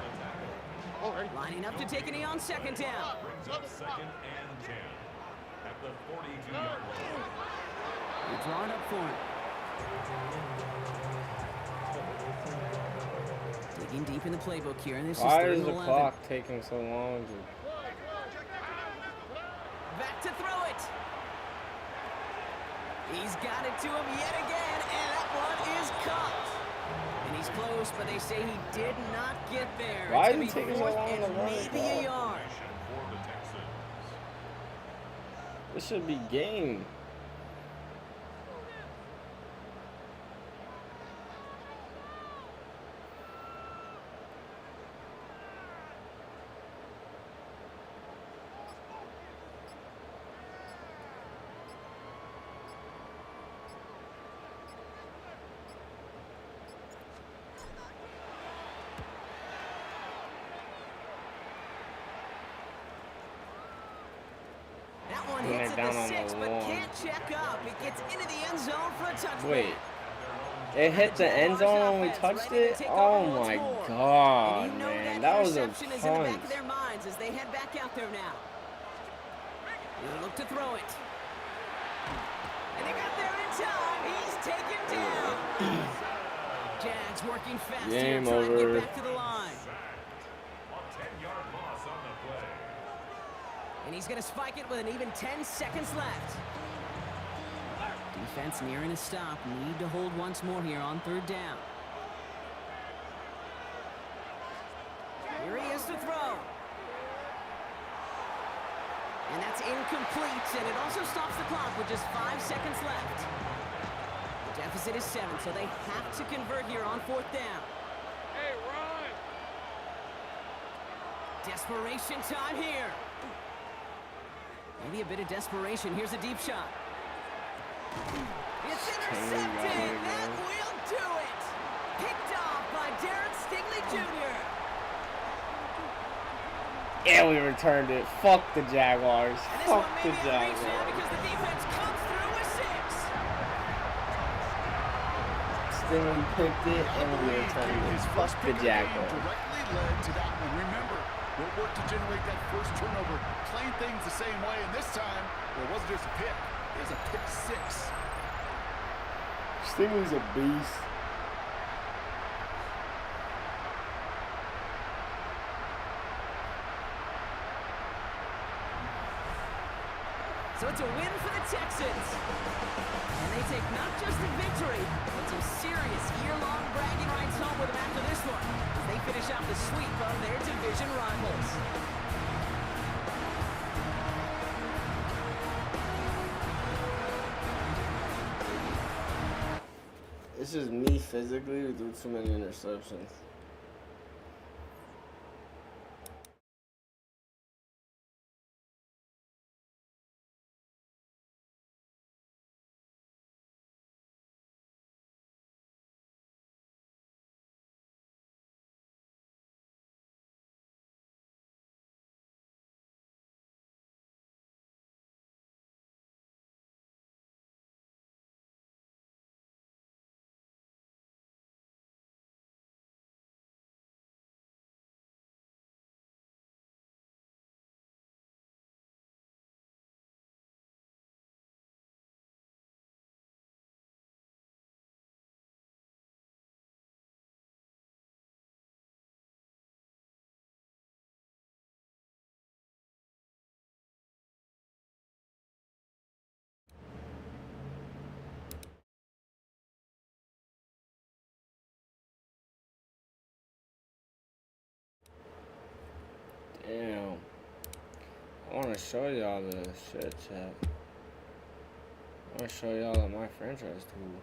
Lining up to take a knee on 2nd down. Brings up 2nd and 10 at the 42-yard line. They're drawing up for him. Digging deep in the playbook here, and this is Why 3rd is and the 11. clock taking so long to... Back to throw it. He's got it to him yet again, and that one is caught. And he's close, but they say he did not get there. Why It's is it gonna be taking so 4th long to and run maybe the a ball? yard. For the Texans. This should be game. That one When hits they're at down the on 6, the but one. can't check up. It gets into the end zone for a touchdown. Wait. It hit the end zone when we touched it? Oh my god, And you know man. that That was a interception is in the back punt. of their minds as they head back out there now. They look to throw it. And they got there in time. He's taken down. Jags working fast here, Game trying to over. get back to the line. A 10-yard loss on the play. And he's going to spike it with an even 10 seconds left. Defense nearing a stop. Need to hold once more here on 3rd down. Here he is to throw. And that's incomplete, and it also stops the clock with just 5 seconds left. The deficit is 7, so they have to convert here on 4th down. Hey, run. Desperation time here. Maybe a bit of desperation. Here's a deep shot. It's intercepted. That will do it. Picked off by Derek Stingley Jr. Yeah, we returned it. Fuck the Jaguars. And this Fuck one the may be out of reach now Jaguars. because the defense comes through with 6. Stingley picked it I and we believe returned it. his Fuck first the pick of the game Jaguars. directly led to that one. Remember, what worked to generate that first turnover, playing things the same way, and this time, well, it wasn't just a pick, it was a pick 6. Stingley's a beast. So it's a win for the Texans. And they take not just a victory, but some serious year-long bragging rights home with them after this one, as they finish out the sweep of their division rivals. It's just me physically who threw too many interceptions. Damn. I want to show y'all the shit chat. I want to show y'all that my franchise tool.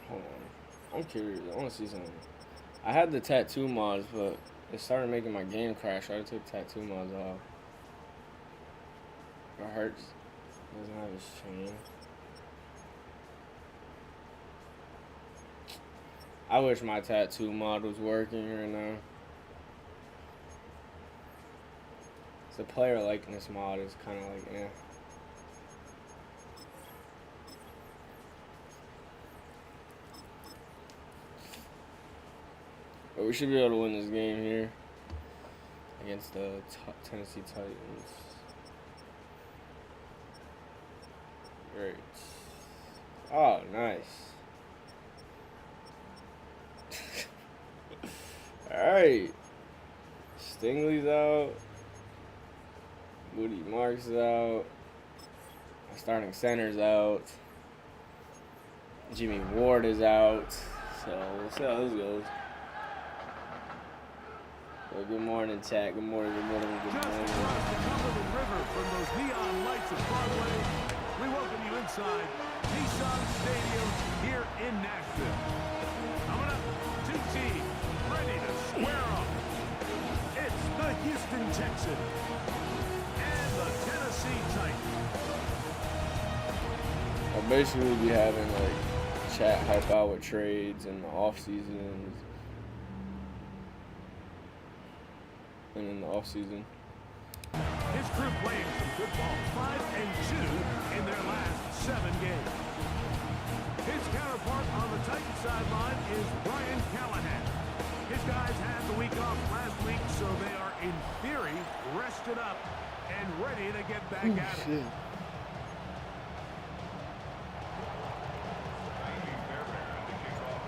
Hold on. I'm curious. I want to see something. I had the tattoo mods, but it started making my game crash. I took tattoo mods off. It hurts. Doesn't have his chain. I wish my tattoo mod was working right now. The player likeness mod is kind of like, eh. But we should be able to win this game here against the Tennessee Titans. Great. Oh, nice. Alright. Stingley's out. Woody Marks is out. My starting center's out. Jimmy Ward is out. So we'll see how this goes. Well, good morning, chat. Good morning, good morning, good morning. Just across the Cumberland River from those neon lights of Broadway, we welcome you inside Nissan Stadium here in Nashville. Coming up, two teams ready to square off. It's the Houston Texans and the Tennessee Titans. I'll basically be having like chat help out with trades and the off seasons. And in the off season. His crew playing some good ball, 5-2 in their last 7 games. His counterpart on the Titans sideline is Brian Callahan. His guys had the week off last week, so they are in theory rested up and ready to get back at it.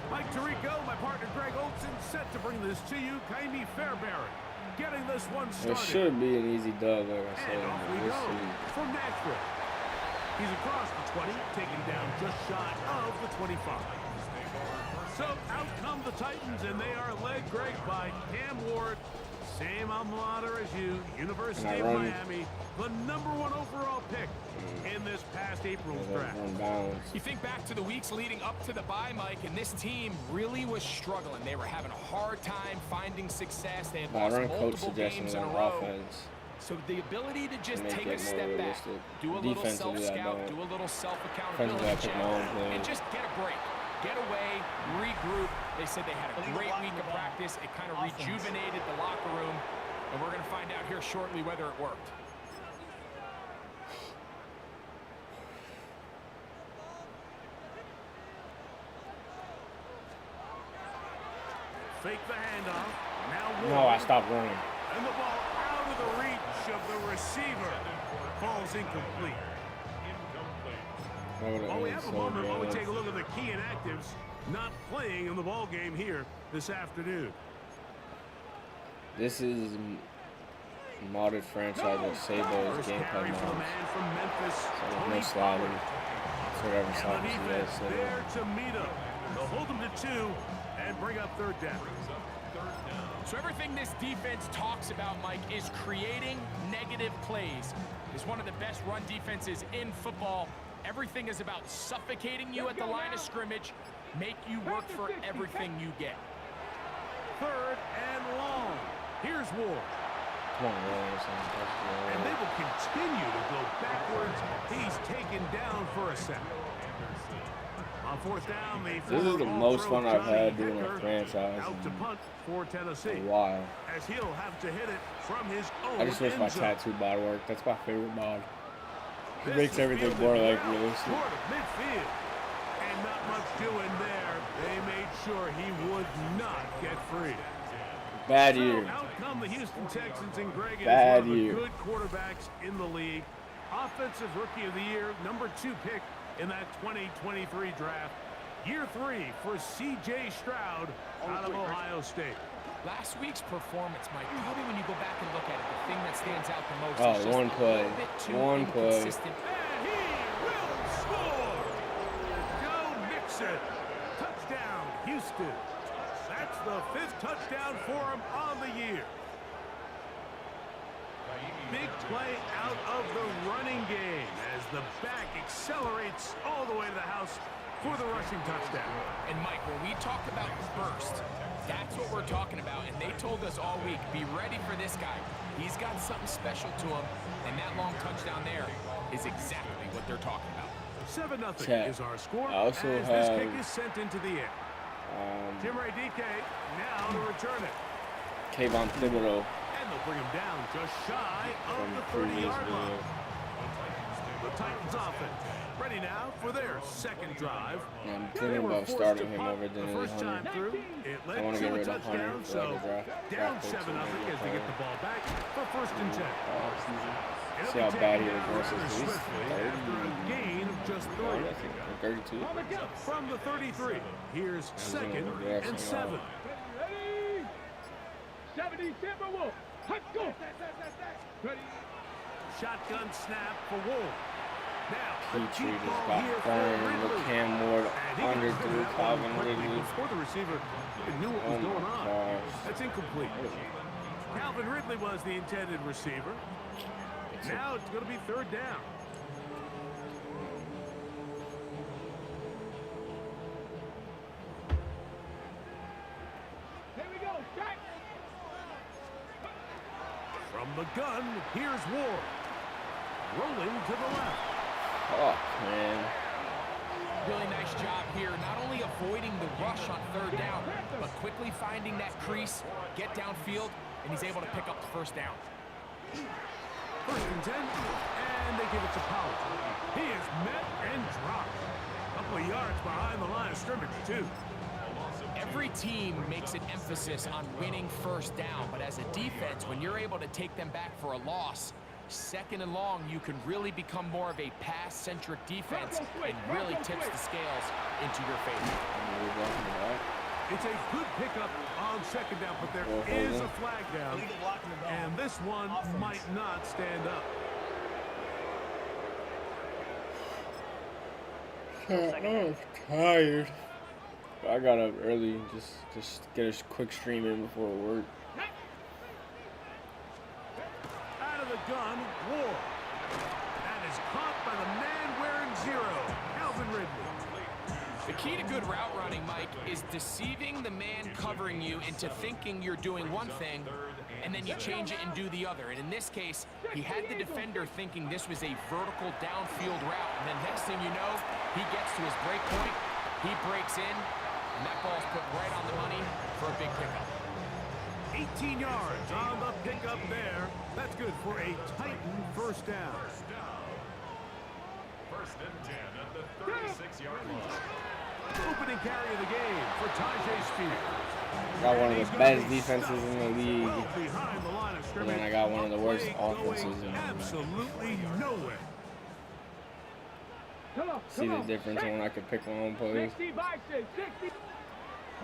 Mike Tirico, my partner Greg Olson, set to bring this to you. Kaimi Fairbairn getting this one started. It should be an easy dub, like I said. And off we go from Nashville. He's across the 20, taken down just shy of the 25. So out come the Titans, and they are led, Greg, by Cam Ward. Same alma mater as you, University of Miami, the #1 overall pick in this past April's draft. You think back to the weeks leading up to the bye, Mike, and this team really was struggling. They were having a hard time finding success. They had lost multiple games in a row. Offense. So the ability to just take a step back, do a little self-scout, do a little self-accountability check, and just get a break. Get away, regroup. They said they had a great week of practice. It kind of rejuvenated the locker room. And we're going to find out here shortly whether it worked. Fake the handoff. Now no, I stopped running. And the ball out of the reach of the receiver. Ball's incomplete. While we have a moment, while we take a look at the key inactives not playing in the ball game here this afternoon. This is modded franchise with Sabo's gameplay mods. From Memphis, so no sliding. It's whatever sloppy you guys say. There to meet him. They'll hold him to 2 and bring up third down. So everything this defense talks about, Mike, is creating negative plays. It's one of the best run defenses in football. Everything is about suffocating you at the line of scrimmage, make you work for everything you get. Third and long. Here's Ward. Come on, and they will continue to go backwards. He's taken down for a sack. On fourth down, this is the most fun I've had doing a franchise out to punt for Tennessee. In a while. As he'll have to hit it from his own I just wish my tattoo bod worked. That's my favorite bod. It makes everything more like realistic. Midfield. And not much doing there. They made sure he would not get free. Bad year. So out come the Houston Texans, and Greg is Bad one of the year. good quarterbacks in the league. Offensive Rookie of the Year, #2 pick in that 2023 draft. Year 3 for C.J. Stroud out of Ohio State. Last week's performance, Mike, probably when you go back and look at it, the thing that stands out the most is just one play. A bit too One play. inconsistent. And he will score! Joe Mixon. Touchdown, Houston. That's the 5th touchdown for him on the year. big play out of the running game as the back accelerates all the way to the house for the rushing touchdown. And Mike, when we talk about burst, that's what we're talking about. And they told us all week, be ready for this guy. He's got something special to him, and that long touchdown there is exactly what they're talking about. 7-0 is our score I also as have, this kick is sent into the air. Timray DK now to return it. Kayvon Thibodeau. And they'll bring him down just shy of From the the previous 30-yard line. video. The Titans offense ready now for their second drive. I'm They thinking were about forced starting to him punt over the Daniel first time Hunter. through. It I led want to to get a rid of Hunter touchdown, for so like a down draft pick, 7-0 as they get the ball back for first and 10. See how bad he was versus Rather these. swiftly after a gain of just 3. 32. From the 33, here's second and 7. Ready? 70 Timberwolf. Let's go. Ready? Shotgun snap for Wolf. Now, the Petrie deep just ball got here for burned. Ridley. Cam Ward And he under gets rid of through that one Calvin quickly Ridley. before the receiver knew what Oh was going my on. gosh. That's incomplete. Calvin Ridley was the intended receiver. Now it's going to be third down. Here we go. Jack. From the gun, here's Ward. Rolling to the left. Oh, man. Really nice job here, not only avoiding the rush on third down, but quickly finding that crease, get downfield, and he's able to pick up the first down. First and 10, and they give it to Powell. He is met and dropped. A couple of yards behind the line of scrimmage, too. Every team makes an emphasis on winning first down, but as a defense, when you're able to take them back for a loss, second and long, you can really become more of a pass-centric defense and really tips the scales into your favor. It's a good pickup on second down, but there is a flag down, and this one might not stand up. I'm tired. I got up early, just get a quick stream in before work. Out of the gun, Ward. That is caught by the man wearing 0, Calvin Ridley. The key to good route running, Mike, is deceiving the man covering you into thinking you're doing one thing, and then you change it and do the other. And in this case, he had the defender thinking this was a vertical downfield route, and then next thing you know, he gets to his break point, he breaks in, and that ball's put right on the money for a big pickup. 18 yards on the pickup there. That's good for a Titan first down. First and 10 at the 36-yard line. Opening carry of the game for Tajay Spears. Got one of the best defenses in the league. Well behind the line of And scrimmage. then I got one of the worst Play offenses going in the league. absolutely nowhere. See the difference when I could pick my own plays. 60 by 60.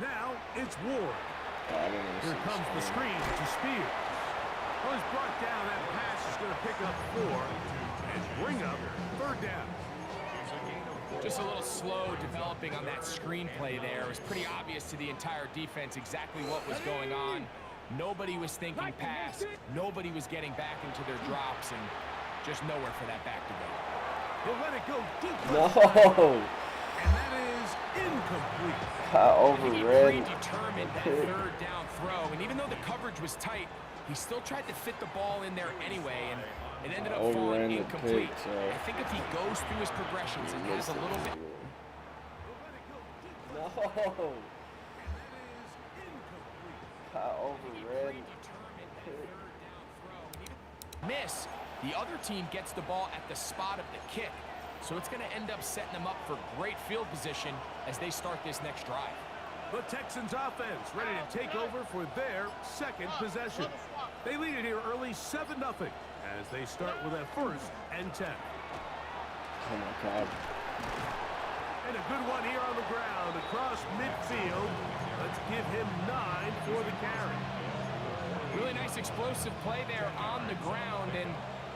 Now it's Ward. Oh, I didn't even see Here comes the screen to Spears. Well, he's brought down. That pass is going to pick up 4 and bring up third down. Just a little slow developing on that screenplay there. It was pretty obvious to the entire defense exactly what was going on. Nobody was thinking pass. Nobody was getting back into their drops, and just nowhere for that back to go. He'll let it go deep. No! And that is incomplete. I He overread. predetermined that third down throw, and even though the coverage was tight, he still tried to fit the ball in there anyway, and it ended up falling Overran the incomplete. pick, so- I think if he goes through his progressions and has a little bit... No! I overread. Miss, the other team gets the ball at the spot of the kick, so it's going to end up setting them up for great field position as they start this next drive. The Texans offense ready to take over for their second possession. They lead it here early 7-0 as they start with a first and 10. Oh my God. And a good one here on the ground across midfield. Let's give him 9 for the carry. Really nice explosive play there on the ground, and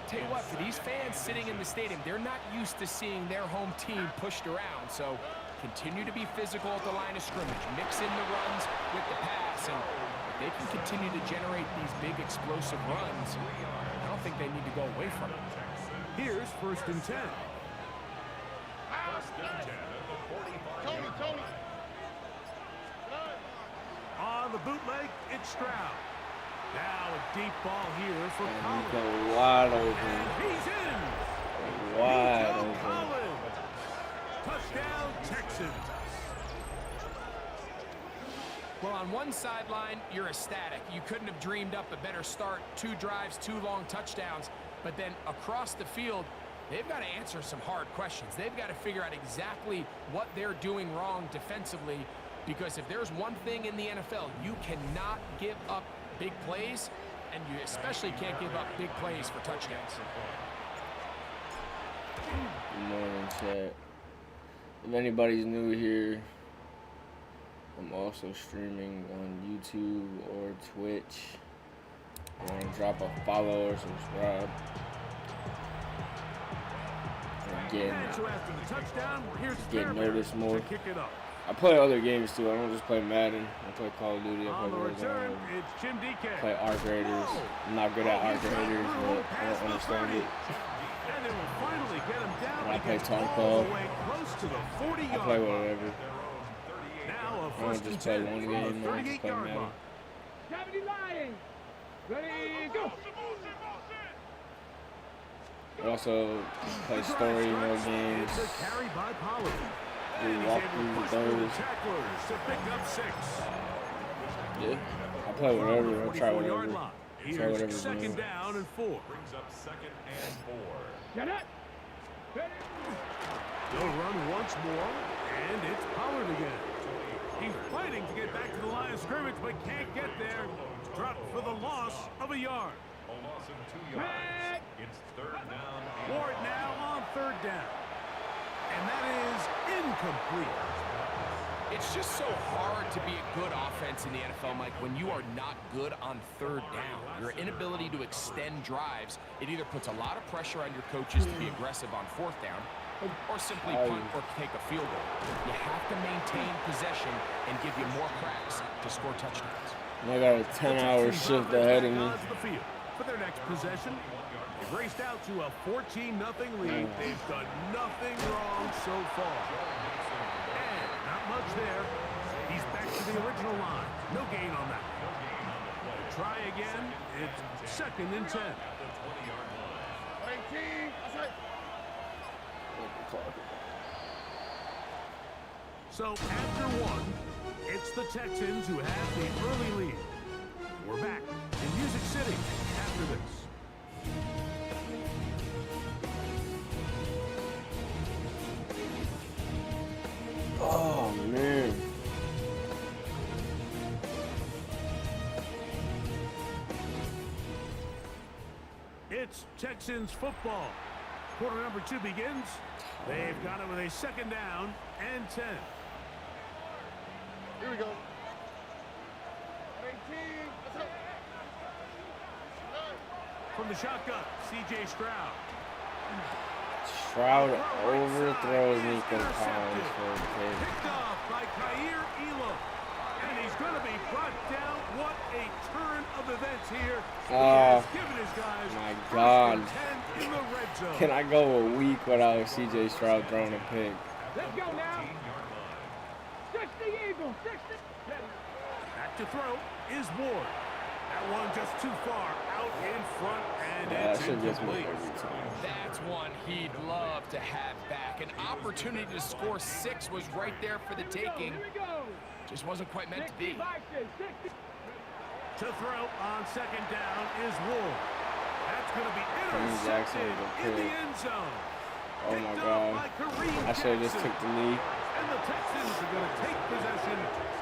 tell you what, for these fans sitting in the stadium, they're not used to seeing their home team pushed around, so continue to be physical at the line of scrimmage, mix in the runs with the pass, and if they can continue to generate these big explosive runs, I don't don't think they need to go away from it. Here's 1st and 10. First and 10 at the 45. Tony. On the bootleg, it's Stroud. Now a deep ball here for And Collins. he go wide open. And he's in. Wide Nico open. Collins. Touchdown, Texans. Well, on one sideline, you're ecstatic. You couldn't have dreamed up a better start. 2 drives, 2 long touchdowns. But then across the field, they've got to answer some hard questions. They've got to figure out exactly what they're doing wrong defensively, because if there's one thing in the NFL, you cannot give up big plays, and you especially can't give up big plays for touchdowns. Good morning, chat. If anybody's new here, I'm also streaming on YouTube or Twitch. I want to drop a follow or subscribe. Again, And so after the touchdown, here's get Fairbairn noticed more. to kick it up. I play other games too. I don't just play Madden. I play Call of Duty. I On the play return, Warzone. it's Jim DK. I play Arc Raiders. I'm not good at Arc Raiders, but I don't understand it. And they will finally get him down. I play because all Tarkov. the way close to the 40-yard I play line. whatever. Now a I don't first and just play 10 one from game. the I don't just play 38-yard Madden. line. Cavity lying. Ready, go. I also play story mode games. It's a carry by Pollard. Do And he's able to walkthroughs, push through the those. tacklers to pick up 6. Yeah, I play whatever. I try 44-yard whatever. line. Try whatever's Here's new. second down and 4. Brings up 2nd and 4. Get it. Ready. They'll run once more, and it's Pollard again. He's fighting to get back to the line of scrimmage, but can't get there. Dropped for the loss of a yard. A loss of 2 yards. It's 3rd down. Ward now on 3rd down. And that is incomplete. It's just so hard to be a good offense in the NFL, Mike, when you are not good on 3rd down. Your inability to extend drives, it either puts a lot of pressure on your coaches to be aggressive on 4th down, or simply punt or take a field goal. You have to maintain possession and give you more cracks to score touchdowns. I got a 10-hour shift ahead of me. The field for their next possession. They've raced out to a 14-0 lead. They've done nothing wrong so far. And not much there. He's back to the original line. No gain on that. Try again. It's 2nd and 10. 19. So after 1, it's the Texans who have the early lead. We're back in Music City after this. Oh, man. It's Texans football. Quarter number 2 begins. They've got it with a 2nd down and 10. Here we go. 19. Let's go. From the shotgun, C.J. Stroud. Stroud overthrows Nico Collins for a pick. Picked off by Khair Elam. And he's going to be brought down. What a turn of events here. He has given his guys my 1st God. and 10 in the red zone. Can I go a week without C.J. Stroud throwing a pick? Let's go now. 60 Eagles. 60. Back to throw is Ward. That one just too far out in front, and Yeah, it's that shit gets me incomplete. every time. That's one he'd love to have back. An opportunity to score 6 was right there for the taking. Here we go. Just wasn't quite meant to be. 60. To throw on 2nd down is Ward. That's going to be Jackson intercepted with a in the pick. end zone. Oh my Picked God. off by Kareem I should have just Jackson. took the knee. And the Texans are going to take possession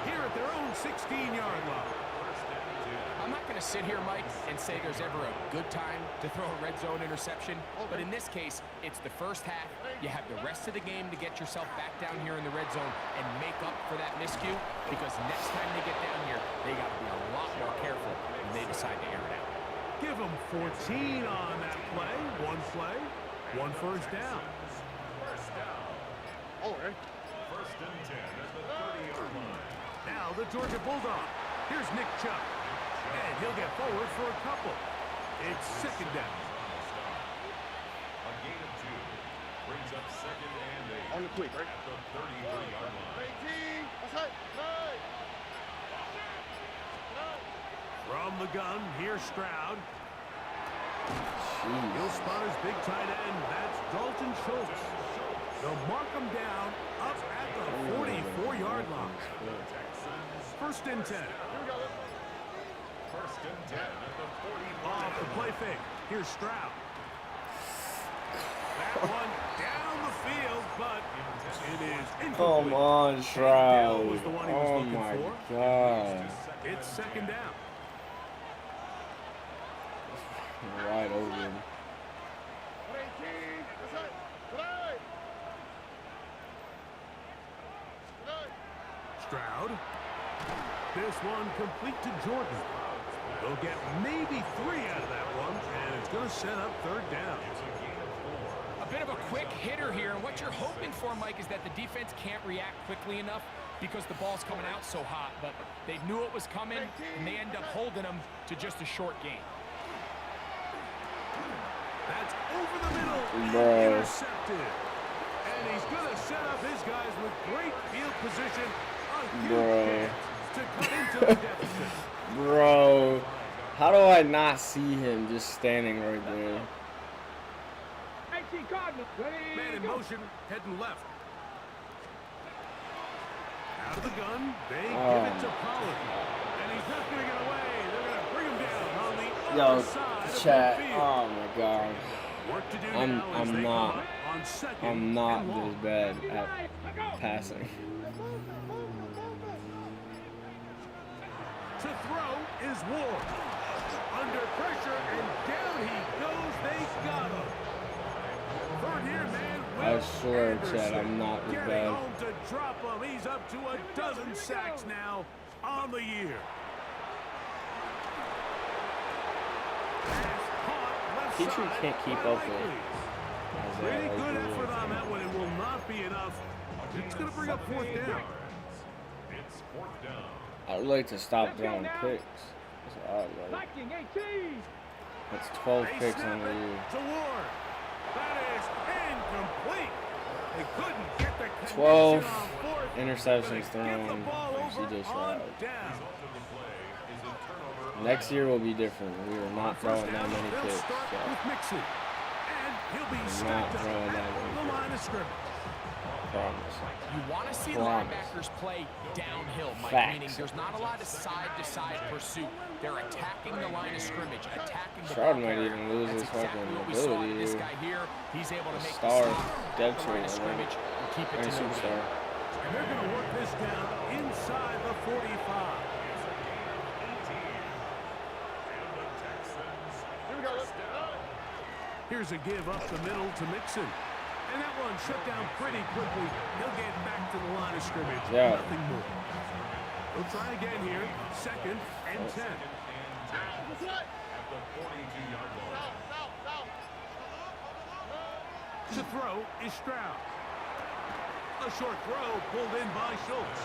here at their own 16-yard line. I'm not going to sit here, Mike, and say there's ever a good time to throw a red zone interception, but in this case, it's the first half. You have the rest of the game to get yourself back down here in the red zone and make up for that miscue, because next time they get down here, they got to be a lot more careful when they decide to air it out. Give them 14 on that play. One first down. All right. 1st and 10 at the 30-yard line. Now the Georgia Bulldog. Here's Nick Chubb. And he'll get forward for a couple. It's 2nd down. up second and 8. On the quick, right? At the 33-yard line. 18. That's it. Right. From the gun, here's Stroud. Jeez. He'll spot his big tight end. That's Dalton Schultz. They'll mark him down up at the 44-yard line. First and 10. First and 10 at the 40. Off the play fake. Here's Stroud. That one down the field, but it is incomplete. Come on, Dale Shroud. was the one he was Oh looking my for. God. It's second down. Wide open. 18. That's it. Right. Stroud. This one complete to Jordan. They'll get maybe 3 out of that one, and it's going to set up third down. A bit of a quick hitter here, and what you're hoping for, Mike, is that the defense can't react quickly enough because the ball's coming out so hot, but they knew it was coming, and they end up holding them to just a short gain. That's over the middle, Bro. intercepted. And he's going to set up his guys with great field position. A huge Bro. chance to cut into the deficit. Bro, how do I not see him just standing right there? 18 Cardinals. Man in motion, heading left. Out of the gun, they give it to Pollard. And he's not going to get away. They're going to bring him down on the other side Chat. of the field. Oh my God. Work to do I'm now as they not- come up on second I'm not and long. this bad at passing. To throw is Ward. Under pressure, and down he goes. They got him. Third here, man. I swear, Chad, I'm not this Getting bad. home to drop him. He's up to a dozen sacks now on the year. Pass caught left Teacher side can't keep by up with Likely. Pretty good effort on that one. It will not be enough. It's going to bring up fourth down. It's fourth down. I'd like to stop throwing picks. That's what I'd like. 18. That's 12 They picks snap on the it year. to Ward. That is incomplete. They couldn't get the connection 12 on fourth, interceptions but they give thrown the ball from over CJ on Stroud. down. Result of the play is a turnover. Next year will be different. We are not First throwing that down, many they'll picks. start So with Mixon. And he'll be not stopped throwing that at many the line of scrimmage. promise. You want to see Promise. linebackers play downhill, Mike, Facts. meaning there's not a lot of side-to-side pursuit. They're attacking the line of scrimmage, attacking the Stroud ball might carrier. even lose That's his exactly fucking what we saw ability in this here. guy here. He's able to make the Star, stop dead at the line of trait, scrimmage and keep it and to no superstar. gain. And they're going to work this down inside the 45. Here we go. Here's a give up the middle to Mixon. And that one shut down pretty quickly. He'll get back to the line of scrimmage. Yeah. Nothing more. We'll try again here. Second and 10. At the 42-yard line. To throw is Stroud. A short throw pulled in by Schultz.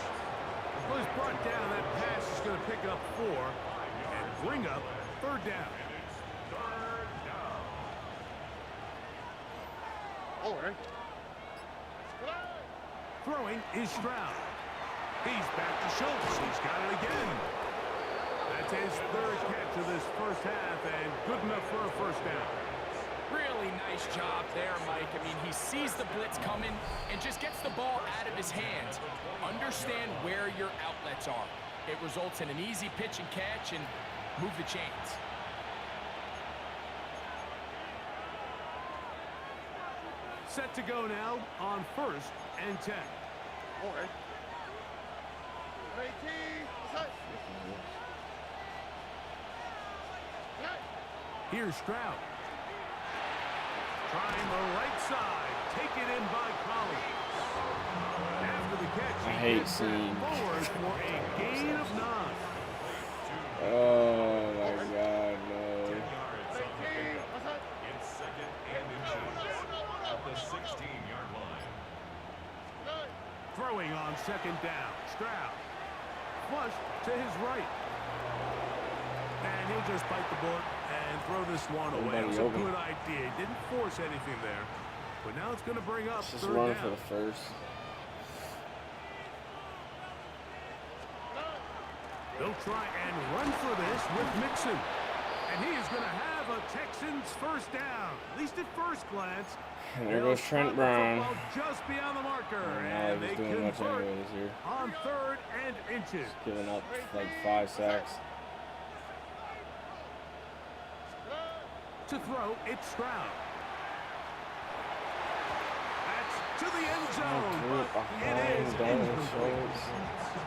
Well, he's brought down. That pass is going to pick up 4 and bring up third down. Oh, right. Throwing is Stroud. He's back to Schultz. He's got it again. That's his third catch of this first half, and good enough for a first down. Really nice job there, Mike. I mean, he sees the blitz coming and just gets the ball out of his hands. Understand where your outlets are. It results in an easy pitch and catch and move the chains. Set to go now on first and 10. All right. 18. Here's Stroud. Trying the right side. Taken in by Collins. After the catch, I he hate gets that seeing- forward for a gain of 9. Oh my God, no. It's second and inches at the 16-yard line. Throwing on second down. Stroud. Flush to his right. And he'll just bite the bullet and throw this one away. It was a Nobody open. good idea. Didn't force anything there. But now it's going to bring up Let's just third run down. for the first. They'll try and run for this with Mixon. And he is going to have a Texans first down, at least at first glance. And there goes Trent Brown. Just beyond the marker. And now he's doing much anyways here. On 3rd and inches. Giving up like 5 sacks. To throw, it's Stroud. That's to the end zone. But it is incomplete.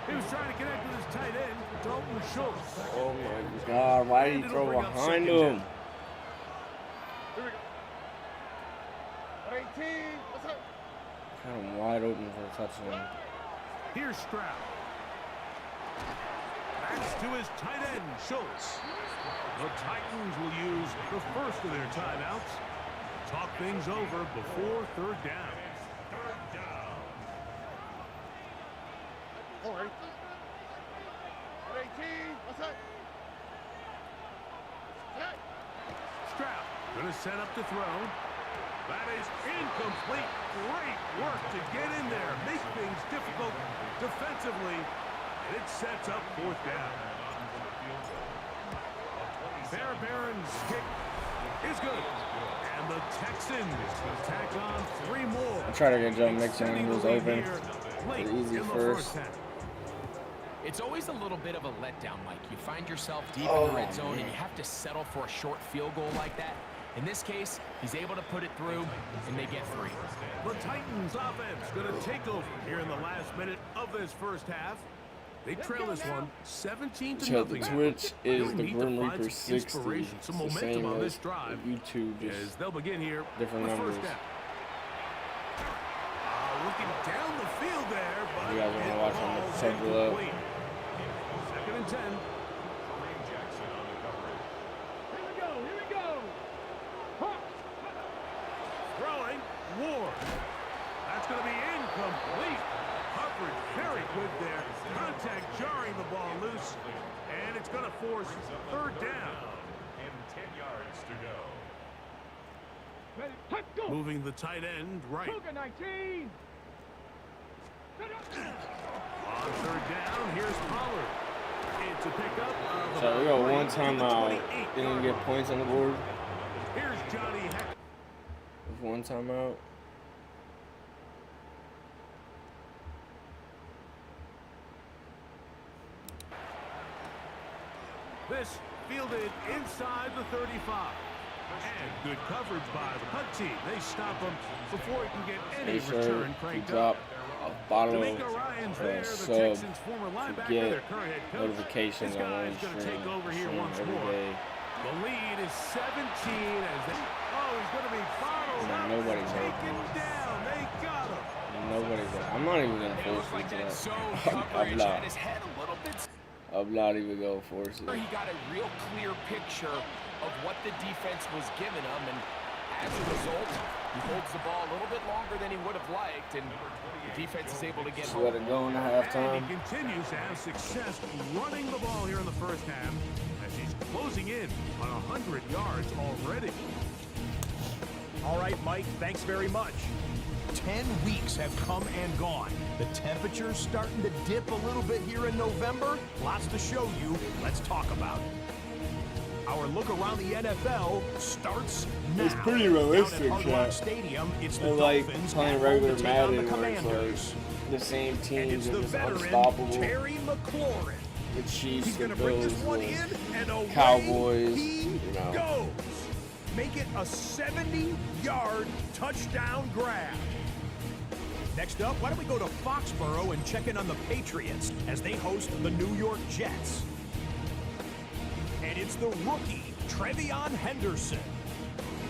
He was trying to connect with his tight end, Dalton Schultz. Oh my God, why did he throw behind him? Kind of wide open for a touchdown. Here's Stroud. That's to his tight end, Schultz. The Titans will use the first of their timeouts. Talk things over before third down. All right. 18. What's that? Stroud going to set up to throw. That is incomplete. Great work to get in there. Make things difficult defensively. And it sets up fourth down. Fairbairn's kick is good. And the Texans tack on 3 more. I tried to get Joe Mixon when he was open. Easy first. It's always a little bit of a letdown, Mike. You find yourself deep in the red zone and you have to settle for a short field goal like that. In this case, he's able to put it through, and they get 3. The Titans offense going to take over here in the last minute of this first half. They trail this one 17 to nothing. The Twitch is the Grim Reaper 60. It's the same on this drive. YouTube, just they'll begin here different numbers. Looking down the field there, but you guys want to watch on the sub below. 2nd and 10. Here we go. Throwing, Ward. That's going to be incomplete. Coverage very good there. Contact jarring the ball loose. And it's going to force third down. And 10 yards to go. Moving the tight end right. 19. On third down, here's Pollard. It's a pickup. So we got 1 timeout. Didn't get points on the board. Here's Johnny Heck. With 1 timeout. This fielded inside the 35. And good coverage by the punt team. They stop him before he can get any return cranked up. A bottle Ryan's there, the sub Texans' former to linebacker, get their current head coach. notifications This on guy one is going to stream. take over here once Every more. day. The lead is 17 as they... Oh, he's going to be bottled up. Nobody's Taken down. They got him. Nobody's there. I'm not even gonna force it to Coverage had his head a little bit. I'm not even gonna force it. He got a real clear picture of what the defense was giving him, and as a result, he holds the ball a little bit longer than he would have liked, and the defense is able to get Just let it go in the halftime. And he continues to have success running the ball here in the first half as he's closing in on 100 yards already. All right, Mike, thanks very much. 10 weeks have come and gone. The temperature's starting to dip a little bit here in November. Lots to show you. Let's talk about it. Our look around the NFL starts now. It's pretty realistic, Down at Hard Rock Jack. Stadium, it's the They're like Dolphins playing at home regular to take on the Madden where it's Commanders. like the same And teams it's are the just veteran unstoppable. Terry McLaurin. The Chiefs, He's the going to bring Bills, this one the in, and away Cowboys, he you know. goes. Make it a 70-yard touchdown grab. Next up, why don't we go to Foxborough and check in on the Patriots as they host the New York Jets. And it's the rookie, Trevion Henderson.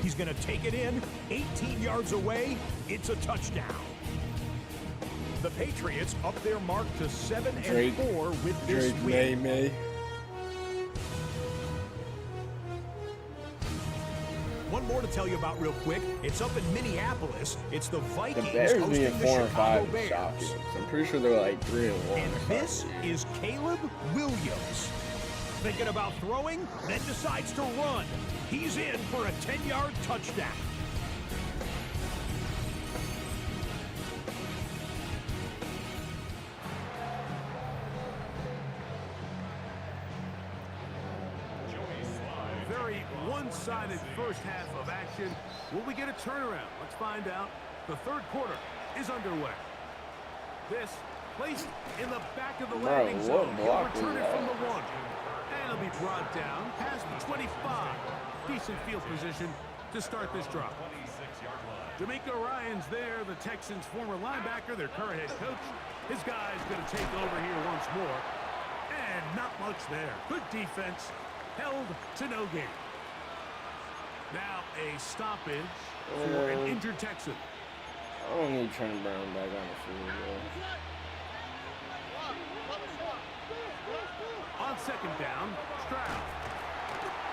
He's going to take it in, 18 yards away. It's a touchdown. The Patriots up their mark to 7-4 with this win. May. One more to tell you about real quick. It's up in Minneapolis. It's the The Vikings Bears being hosting the 4 and Chicago 5 Bears. shocking. I'm pretty sure they're like 3 and 1. And this is Caleb Williams. Thinking about throwing, then decides to run. He's in for a 10-yard touchdown. one-sided first half of action. Will we get a turnaround? Let's find out. The third quarter is underway. This placed in the back of the landing zone. He'll return it from the 1. And it'll be brought down past the 25. Decent field position to start this drive. D'Amico Ryan's there, the Texans' former linebacker, their current head coach. His guy's going to take over here once more. And not much there. Good defense. Held to no gain. Now a stoppage for an injured Texan. I don't need Trent Brown back on the field, On second down, Stroud.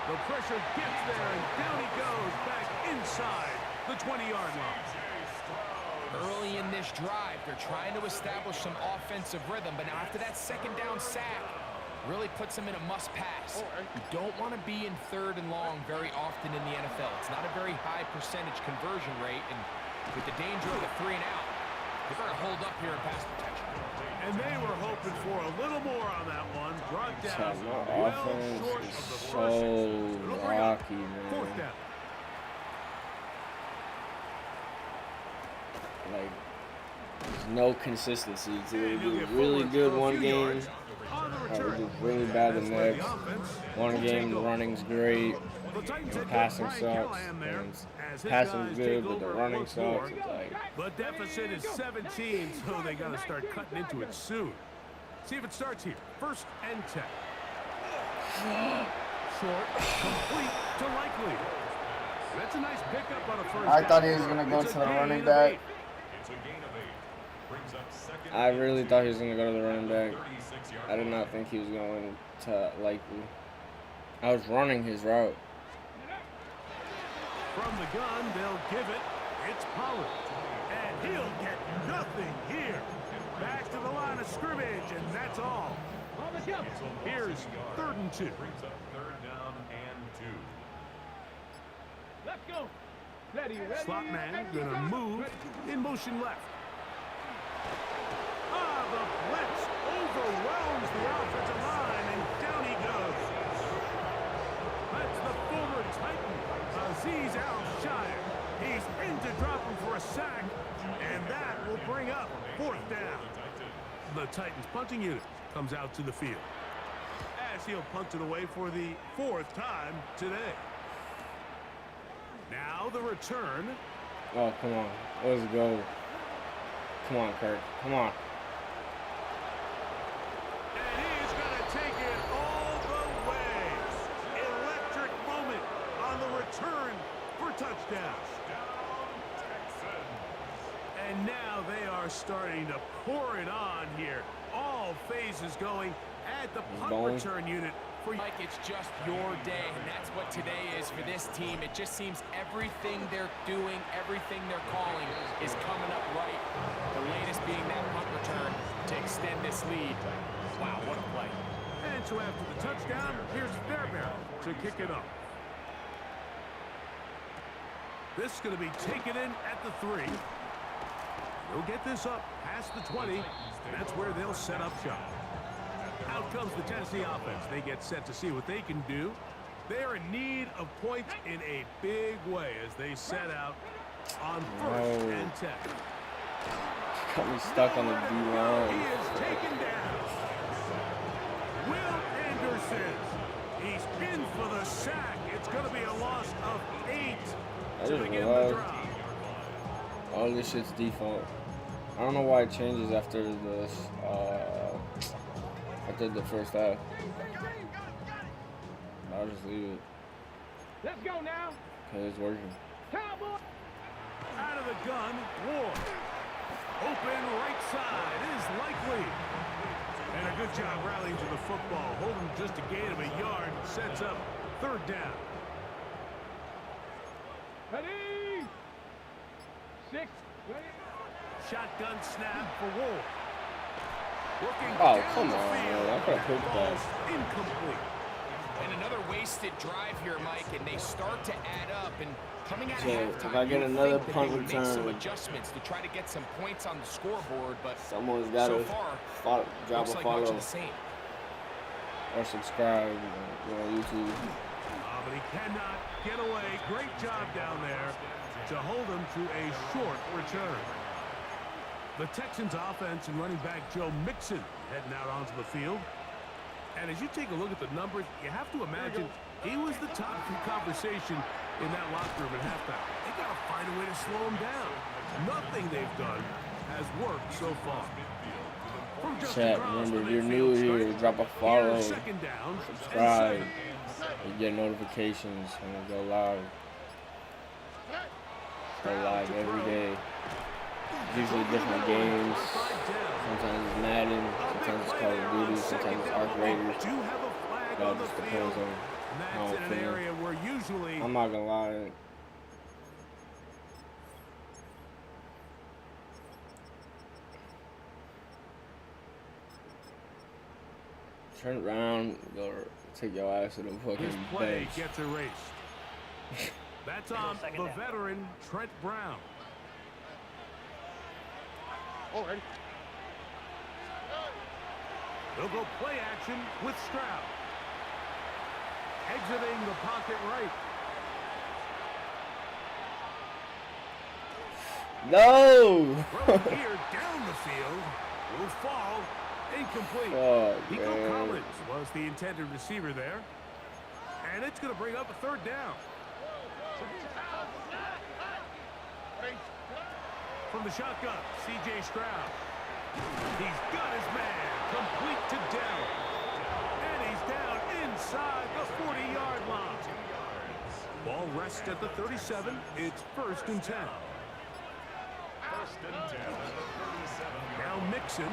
The pressure gets there, and down he goes back inside the 20-yard line. Early in this drive, they're trying to establish some offensive rhythm, but now after that second down sack, really puts them in a must-pass. You don't want to be in third and long very often in the NFL. It's not a very high percentage conversion rate, and with the danger of the 3 and out, they better hold up here in pass protection. And they were hoping for a little more on that one. Brought down my offense short is of the so rushes. rocky, man. Fourth down. Like, there's no consistency. It's either do really good one game, or do really bad the next. One game, the running's great, the passing sucks. And passing's good, but the running sucks. It's like, the deficit is 17, so they got to start cutting into it soon. See if it starts here. First and 10. Short, complete to Likely. That's a nice pickup on a first I down. thought he was going to go to the running back. I really thought he was going to go to the running back. I did not think he was going to Likely. I was running his route. From the gun, they'll give it. It's Pollard. And he'll get nothing here. Back to the line of scrimmage, and that's all. Here's 3rd and 2. Third down and 2. Let's go. Ready. Slot man gonna move in motion left. The blitz overwhelms the offensive line, and down he goes. That's the former Titan, Azeez Al-Shire. He's in to drop him for a sack, and that will bring up 4th down. The Titans punting unit comes out to the field, as he'll punt it away for the 4th time today. Now the return. Oh, come on. Let's go. Come on, Kirk. Come on. And he's going to take it all the way. Electric moment on the return for touchdown. And now they are starting to pour it on here. All phases going at the punt return unit. Like it's just your day, and that's what today is for this team. It just seems everything they're doing, everything they're calling is coming up right. The latest being that punt return to extend this lead. Wow, what a play. And so after the touchdown, here's Fairbairn to kick it up. This is going to be taken in at the 3. They'll get this up past the 20, and that's where they'll set up shop. Out comes the Tennessee offense. They get set to see what they can do. They're in need of points in a big way as they set out on 1st and 10. Got me stuck on the D-line. He is taken down. Will Anderson. He's in for the sack. It's going to be a loss of 8 to begin the drive. All this shit's default. I don't know why it changes after the first half. I'll just leave it. Let's go now. Because it's working. Cowboy. Out of the gun, Ward. Open right side is Likely. And a good job rallying to the football. Holding just a gain of a yard. Sets up 3rd down. Ready. 6. Shotgun snap for Ward. Working Oh, down come the on, field. man. I could have picked Ball's that. incomplete. And another wasted drive here, Mike, and they start to add up. And coming out of So, halftime, if I get you another think that punt they would make some return, adjustments to try to get some points on the scoreboard, but someone's got so to far, drop looks a like much of follow the same. or subscribe on YouTube. But he cannot get away. Great job down there to hold him to a short return. The Texans offense and running back Joe Mixon heading out onto the field. And as you take a look at the numbers, you have to imagine he was the top conversation in that locker room at halftime. They got to find a way to slow him down. Nothing they've done has worked so far. Chat, remember, if you're new here, drop a follow, subscribe, and get notifications when we go live. Go live every day. Usually different games. Sometimes it's Madden, sometimes it's Call of Duty, sometimes it's Arc Raiders. It all just depends on how I'm feeling. I'm not gonna lie. Turn around, go take your ass to the fucking This play bench. gets erased. That's on the veteran Trent Brown. Already. They'll go play action with Stroud. Exiting the pocket right. No! Throw here down the field. Will fall. Incomplete. Oh, Nico man. Collins was the intended receiver there. And it's going to bring up a third down. From the shotgun, C.J. Stroud. He's got his man complete to Dell. And he's down inside the 40-yard line. Ball rests at the 37. It's 1st and 10. Now Mixon.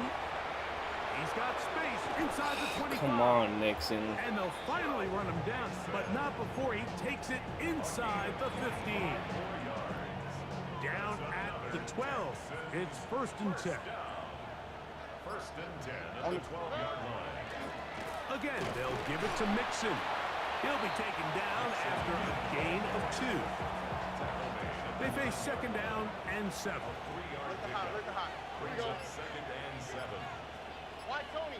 He's got space inside the 25. Come on, Nixon. And they'll finally run him down, but not before he takes it inside the 15. Down at the 12. It's 1st and 10. 1st and 10 at the 12-yard line. Again, they'll give it to Mixon. He'll be taken down after a gain of 2. They face 2nd down and 7. 3-yard pickup. Brings up 2nd and 7. Why, Tony?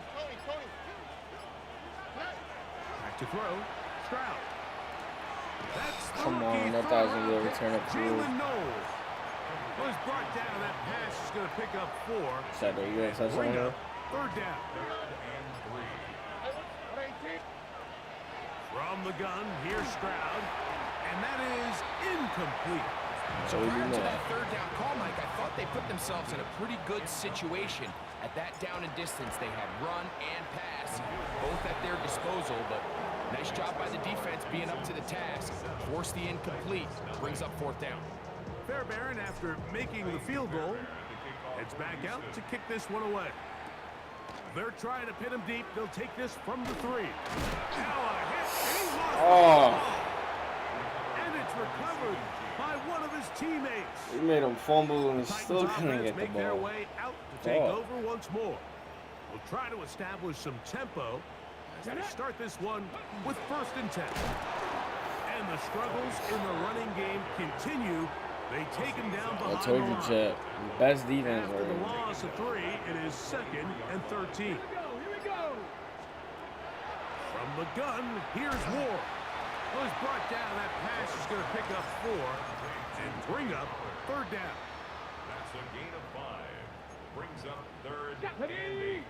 Back to throw. Stroud. That's the Come on, rookie that was a throw. little return up field. Jalen Knowles was brought down. That pass is going to pick up 4. Is that the U.S. touchdown Bring here? up 3rd down. 3rd and 3. From the gun, here's Stroud. And that is incomplete. So prior to that 3rd down call, Mike, I thought they put themselves in a pretty good situation. At that down and distance, they had run and pass, both at their disposal, but nice job by the defense being up to the task. Force the incomplete, brings up 4th down. Fairbairn, after making the field goal, heads back out to kick this one away. They're trying to pin him deep. They'll take this from the 3. Now a hit, and he lost the ball. And it's recovered by one of his teammates. He made him fumble and he Titans still couldn't offense get the make their ball. way out to take over once more. We'll try to establish some tempo as they start this one with 1st and 10. And the struggles in the running game continue. They take him down behind I told the you, line. Chet. Best defense After the right loss of 3, it is 2nd and 13. From the gun, here's Ward. Was brought down. That pass is going to pick up 4 and bring up 3rd down. That's a gain of 5. Brings up 3rd and 8.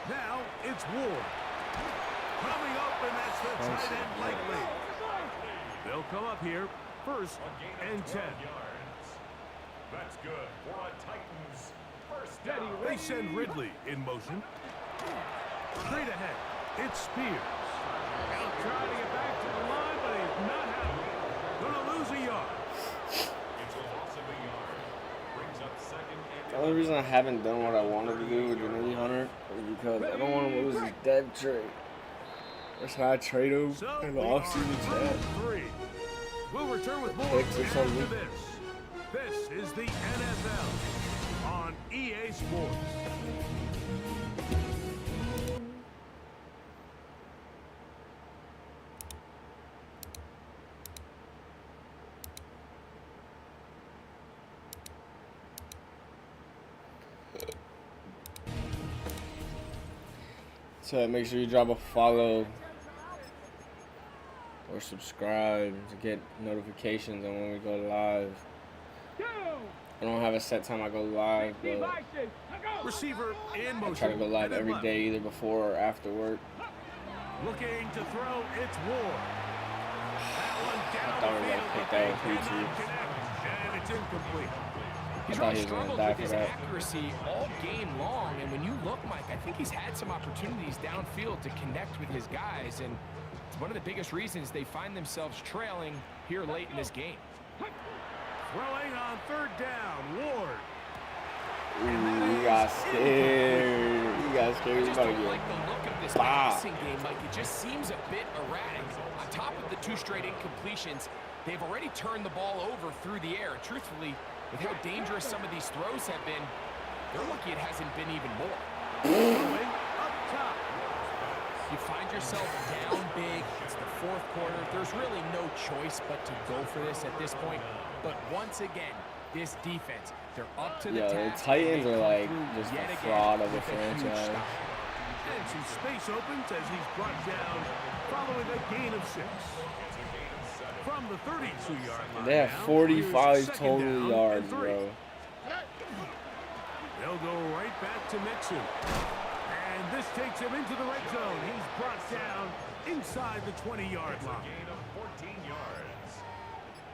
Now it's Ward. Coming up, and that's the tight end likely. They'll come up here 1st and 10. Yards. That's good for a Titans 1st down. They send Ridley in motion. Straight ahead, it's Spears. He'll try to get back to the line, but he's not happy. Gonna lose a yard. It's a loss of a yard. Brings up 2nd and The only reason I haven't done what I wanted to do with the Navy Hunter is because I don't want to lose his dev trade. That's how I trade him So in the we are offseason through chat. 3. We'll return with more Picks or after something. this. This is the NFL on EA Sports. So make sure you drop a follow subscribe to get notifications on when we go live. I don't have a set time I go live, but Receiver in motion. I try to go live every day, either before or after work. Looking to throw, it's Ward. That one down I thought we were going to pick that with YouTube. And it's incomplete. He's really struggled with his accuracy all game long, and when you look, Mike, I think he's had some opportunities downfield to connect with his guys, and it's one of the biggest reasons they find themselves trailing here late in this game. Throwing on third down, Ward. Ooh, he got scared. He got scared. I just don't like the look of this passing game, Mike. It just seems a bit erratic. On top of the 2 straight incompletions, they've already turned the ball over through the air. Truthfully, with how dangerous some of these throws have been, they're lucky it hasn't been even more. Up top. You find yourself down big. It's the 4th quarter. There's really no choice but to go for this at this point. But once again, this defense, they're up to the task. The Titans are like just a fraud of a franchise. And some space opens as he's brought down following a gain of 6. From the 32-yard line. They have 45 total yards, bro. They'll go right back to Mixon. And this takes him into the red zone. He's brought down inside the 20-yard line. Gain of 14 yards.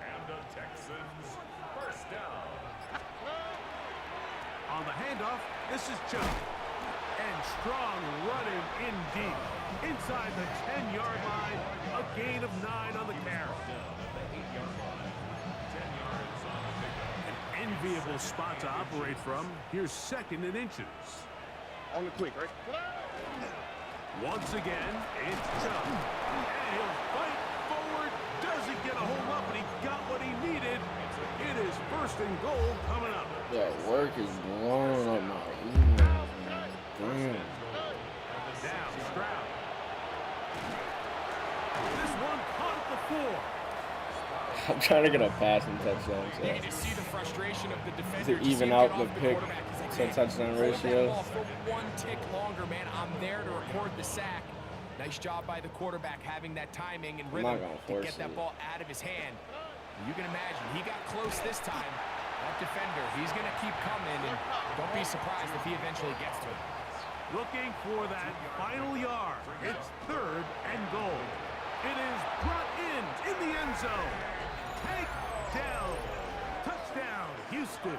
And the Texans first down. On the handoff, this is Chubb. And strong running in deep. Inside the 10-yard line, a gain of 9 on the carry. An enviable spot to operate from. Here's 2nd and inches. On the quick, right? Once again, it's Chubb. And he'll fight forward. Doesn't get a hold up, but he got what he needed. It is 1st and goal coming up. That work is blowing up my emails, man. Damn. Down, Stroud. This one caught the 4. I'm trying to get a passing touchdown. So. You can just see the frustration of the defender. To even out the pick to touchdown ratio. For 1 tick longer, man. I'm there to record the sack. Nice job by the quarterback having that timing and rhythm to get that ball out of his hand. You can imagine he got close this time. That defender, he's going to keep coming, and don't be surprised if he eventually gets to him. Looking for that final yard. It's 3rd and goal. It is brought in the end zone. Take down. Touchdown, Houston.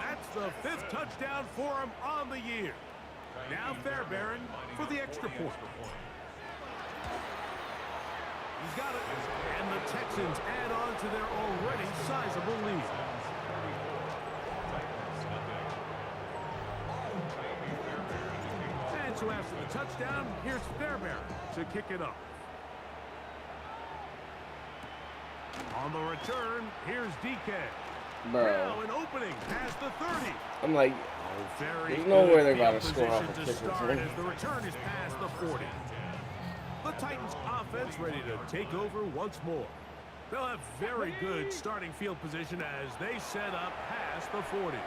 That's the 5th touchdown for him on the year. Now Fairbairn for the extra point. He's got it. And the Texans add on to their already sizable lead. And so after the touchdown, here's Fairbairn to kick it up. On the return, here's DK. Bro. Now an opening past the 30. I'm like, there's no way they're about to score off a kick return. As the return is past the 40. The Titans offense ready to take over once more. They'll have very good starting field position as they set up past the 40.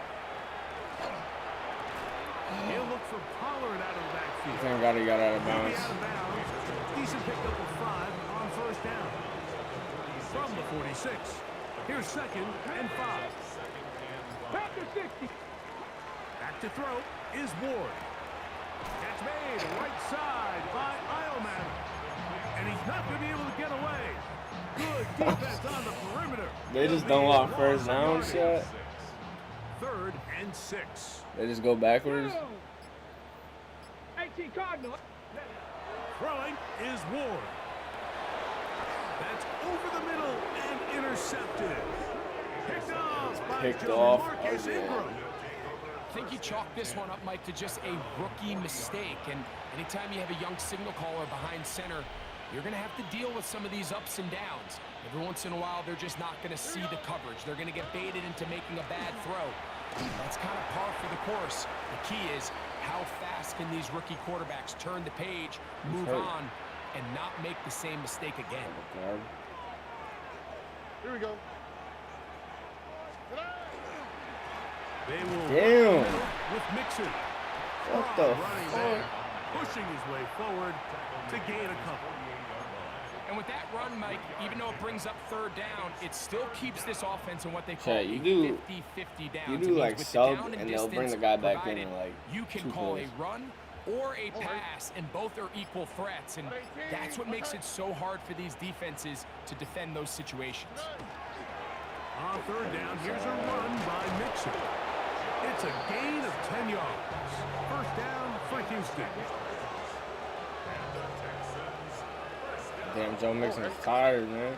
He'll look for Pollard out of the backfield. Thank God he got out of bounds. Decent pickup of 5 on 1st down. From the 46, here's 2nd and 5. Back to 60. Back to throw is Ward. Catch made right side by Eilman. And he's not going to be able to get away. Good defense on the perimeter. They just don't want 1st down yet. 3rd and 6. They just go backwards. 18 Cardinal. Throwing is Ward. That's over the middle and intercepted. Picked off. I think you chalk this one up, Mike, to just a rookie mistake. And anytime you have a young signal caller behind center, you're going to have to deal with some of these ups and downs. Every once in a while, they're just not going to see the coverage. They're going to get baited into making a bad throw. That's kind of par for the course. The key is how fast can these rookie quarterbacks turn the page, move on, and not make the same mistake again. Here we go. They will with Mixon. What the fuck? Pushing his way forward to gain a couple. And with that run, Mike, even though it brings up third down, it still keeps this offense in what they call you do 50-50 down. You do like sub, and they'll bring the guy back in like you can call a run or a pass, and both are equal threats, and that's what makes it so hard for these defenses to defend those situations. On third down, here's a run by Mixon. It's a gain of 10 yards. First down for Houston. Damn, Joe Mixon's tired, man.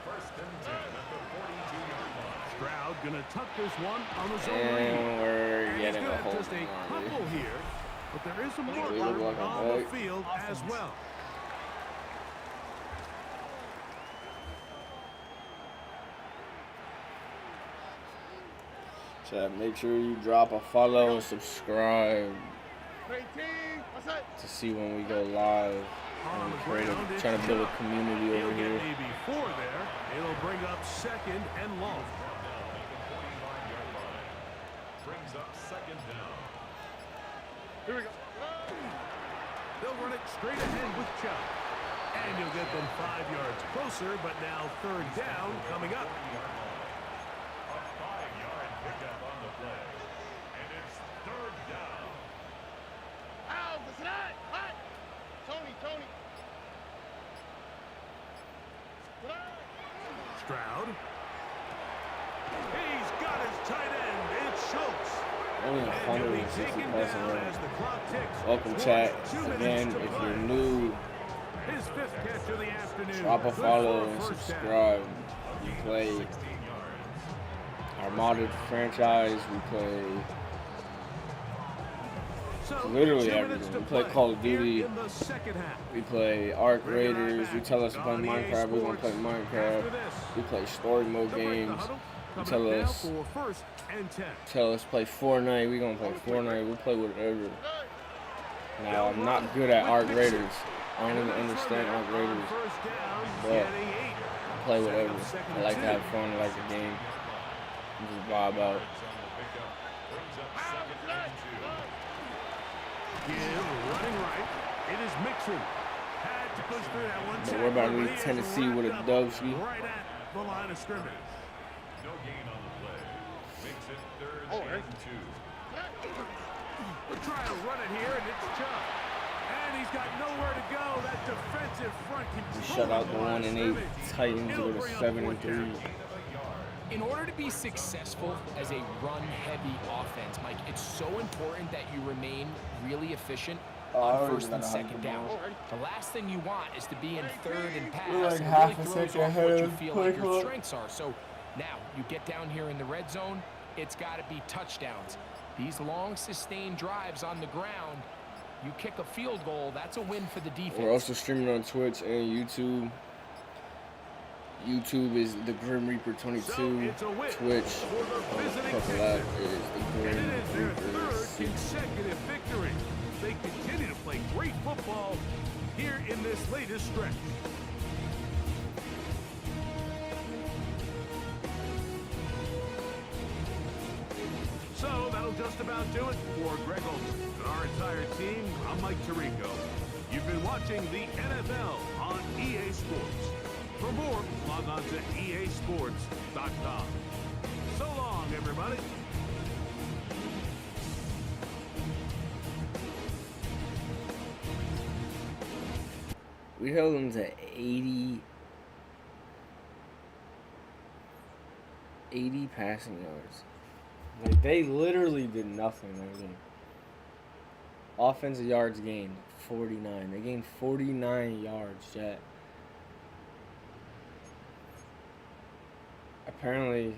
Stroud gonna tuck this one on the zone. And we're getting a hold just a couple here, but there is a marker like on the field as well. Chat, make sure you drop a follow and subscribe to see when we go live. And trying to build a community over here. Before there, it'll bring up second and long. Brings up second down. Here we go. They'll run it straight ahead with Chubb. And you'll get them 5 yards closer, but now third down coming up. A 5-yard pickup on the play. And it's third down. Ow, listen up. What? Tony. Stroud. He's got his tight end. It's Schultz. Only 160 passing yards. Welcome, chat. Again, if you're new, His fifth catch of the afternoon. drop a follow and subscribe. We play our modded franchise. We play literally everything. We play Call of Duty. We play Ark Raiders. You tell us to play Minecraft, we're gonna play Minecraft. We play story mode games. You tell us to play Fortnite, we're gonna play Fortnite. We play whatever. Now I'm not good at Ark Raiders. I don't even understand Ark Raiders, but I play whatever. I like to have fun. I like the game. Just vibe out. Running right. It is Mixon. Had to push through that one. But we're about to leave Tennessee with a dubski. Right at the line of scrimmage. No gain on the play. Makes it third and 2. We're trying to run it here, and it's Chubb. And he's got nowhere to go. That defensive front control. Shut out the 1-8 Titans go to 7-3. In order to be successful as a run-heavy offense, Mike, it's so important that you remain really efficient on first and second down. The last thing you want is to be in third and pass like and half really a throws second off ahead what you of feel play like your clock. strengths are. So now you get down here in the red zone, it's got to be touchdowns. These long sustained drives on the ground, you kick a field goal, that's a win for the defense. We're also streaming on Twitch and YouTube. YouTube is the Grim Reaper 22. Twitch, that is the Grim And it is their Reaper. third consecutive victory. They continue to play great football here in this latest stretch. So that'll just about do it for Greg Olson and our entire team. I'm Mike Tirico. You've been watching the NFL on EA Sports. For more, log on to easports.com. So long, everybody. We held them to 80 passing yards. Like, they literally did nothing that game. Offensive yards gained 49. They gained 49 yards, chat. Apparently,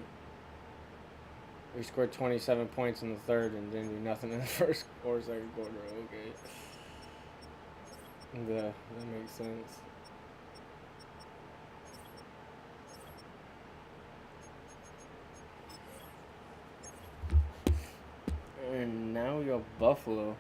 we scored 27 points in the third and didn't do nothing in the first or second quarter. Okay. Yeah, that makes sense. And now we got Buffalo.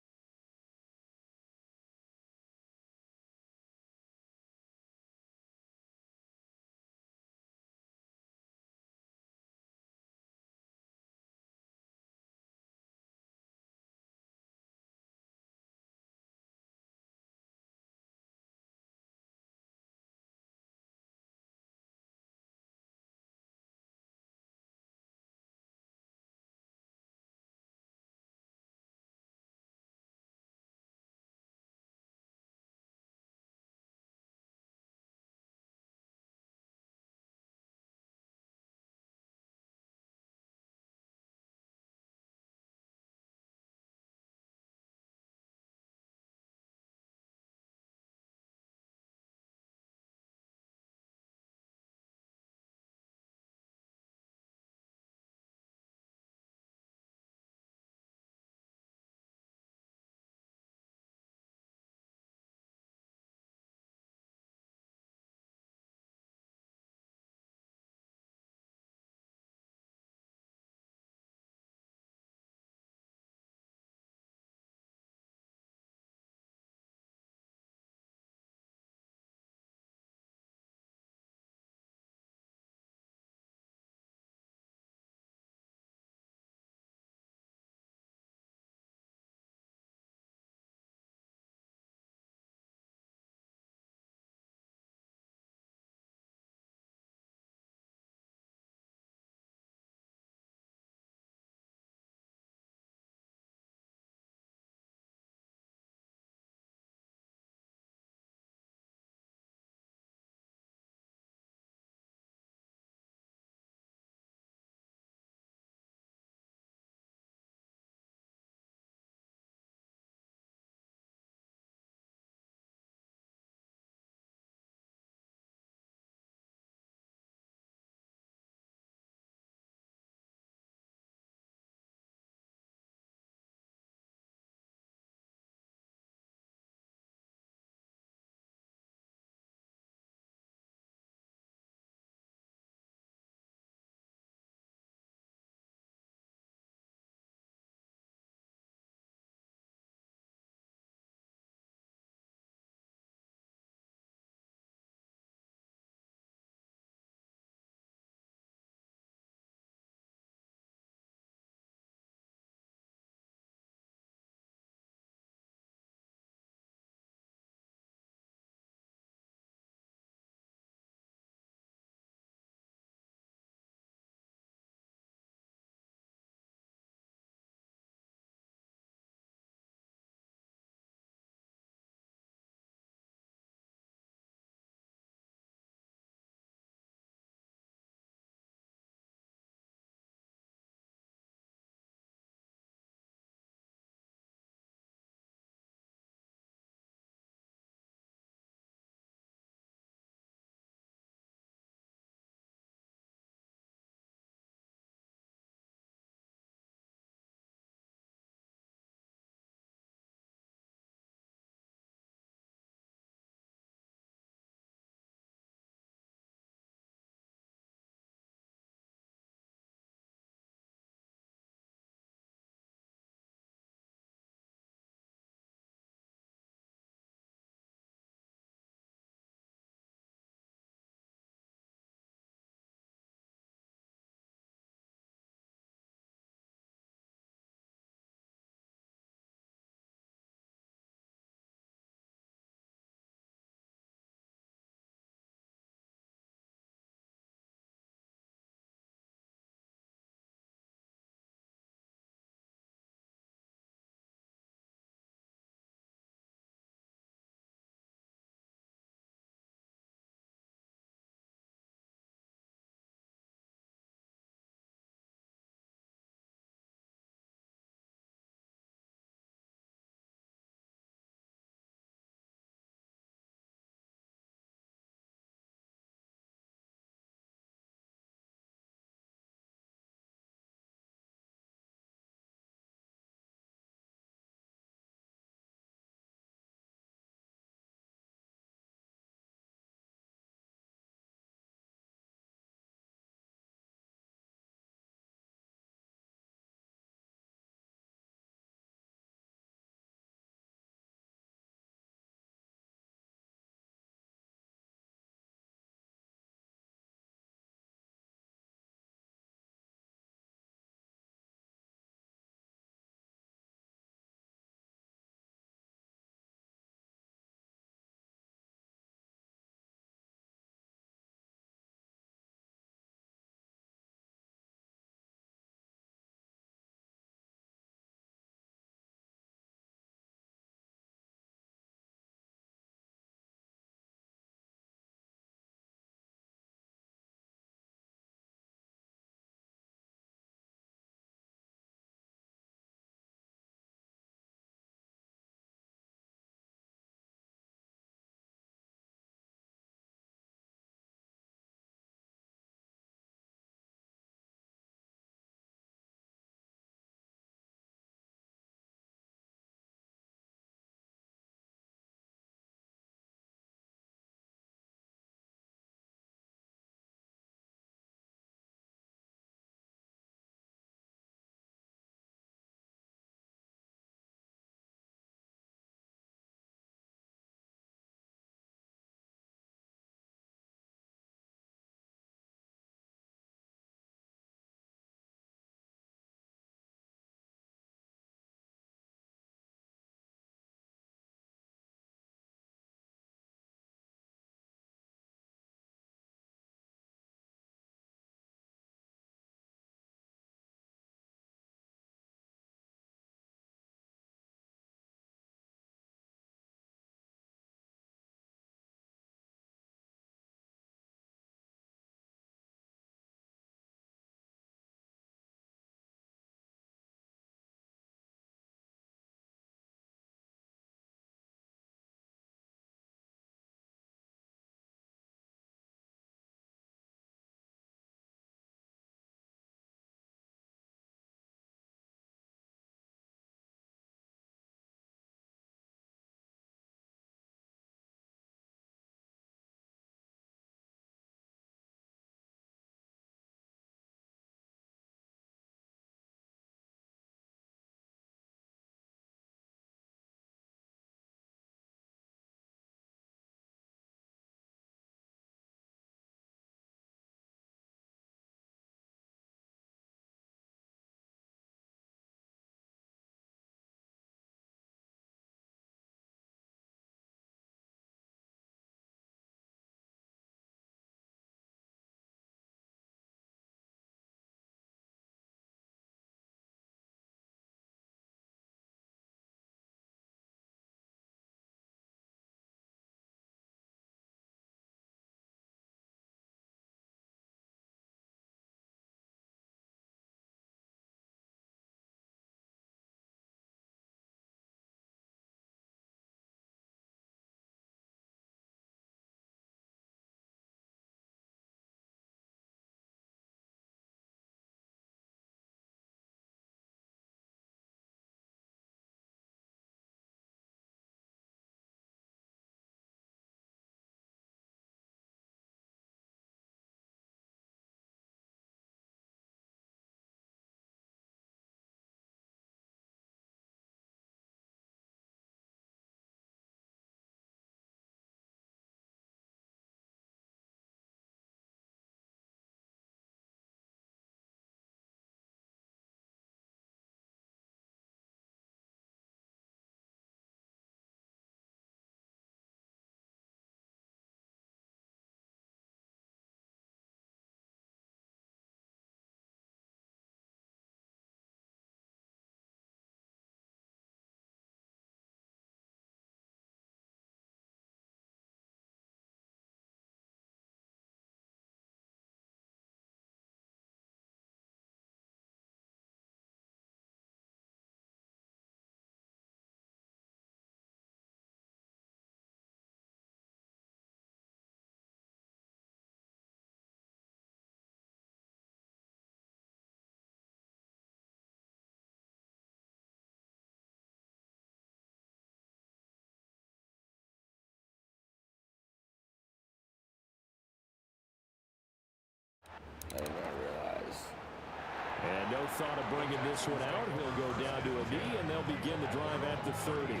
thought of bringing this one out. He'll go down to a knee, and they'll begin the drive at the 30.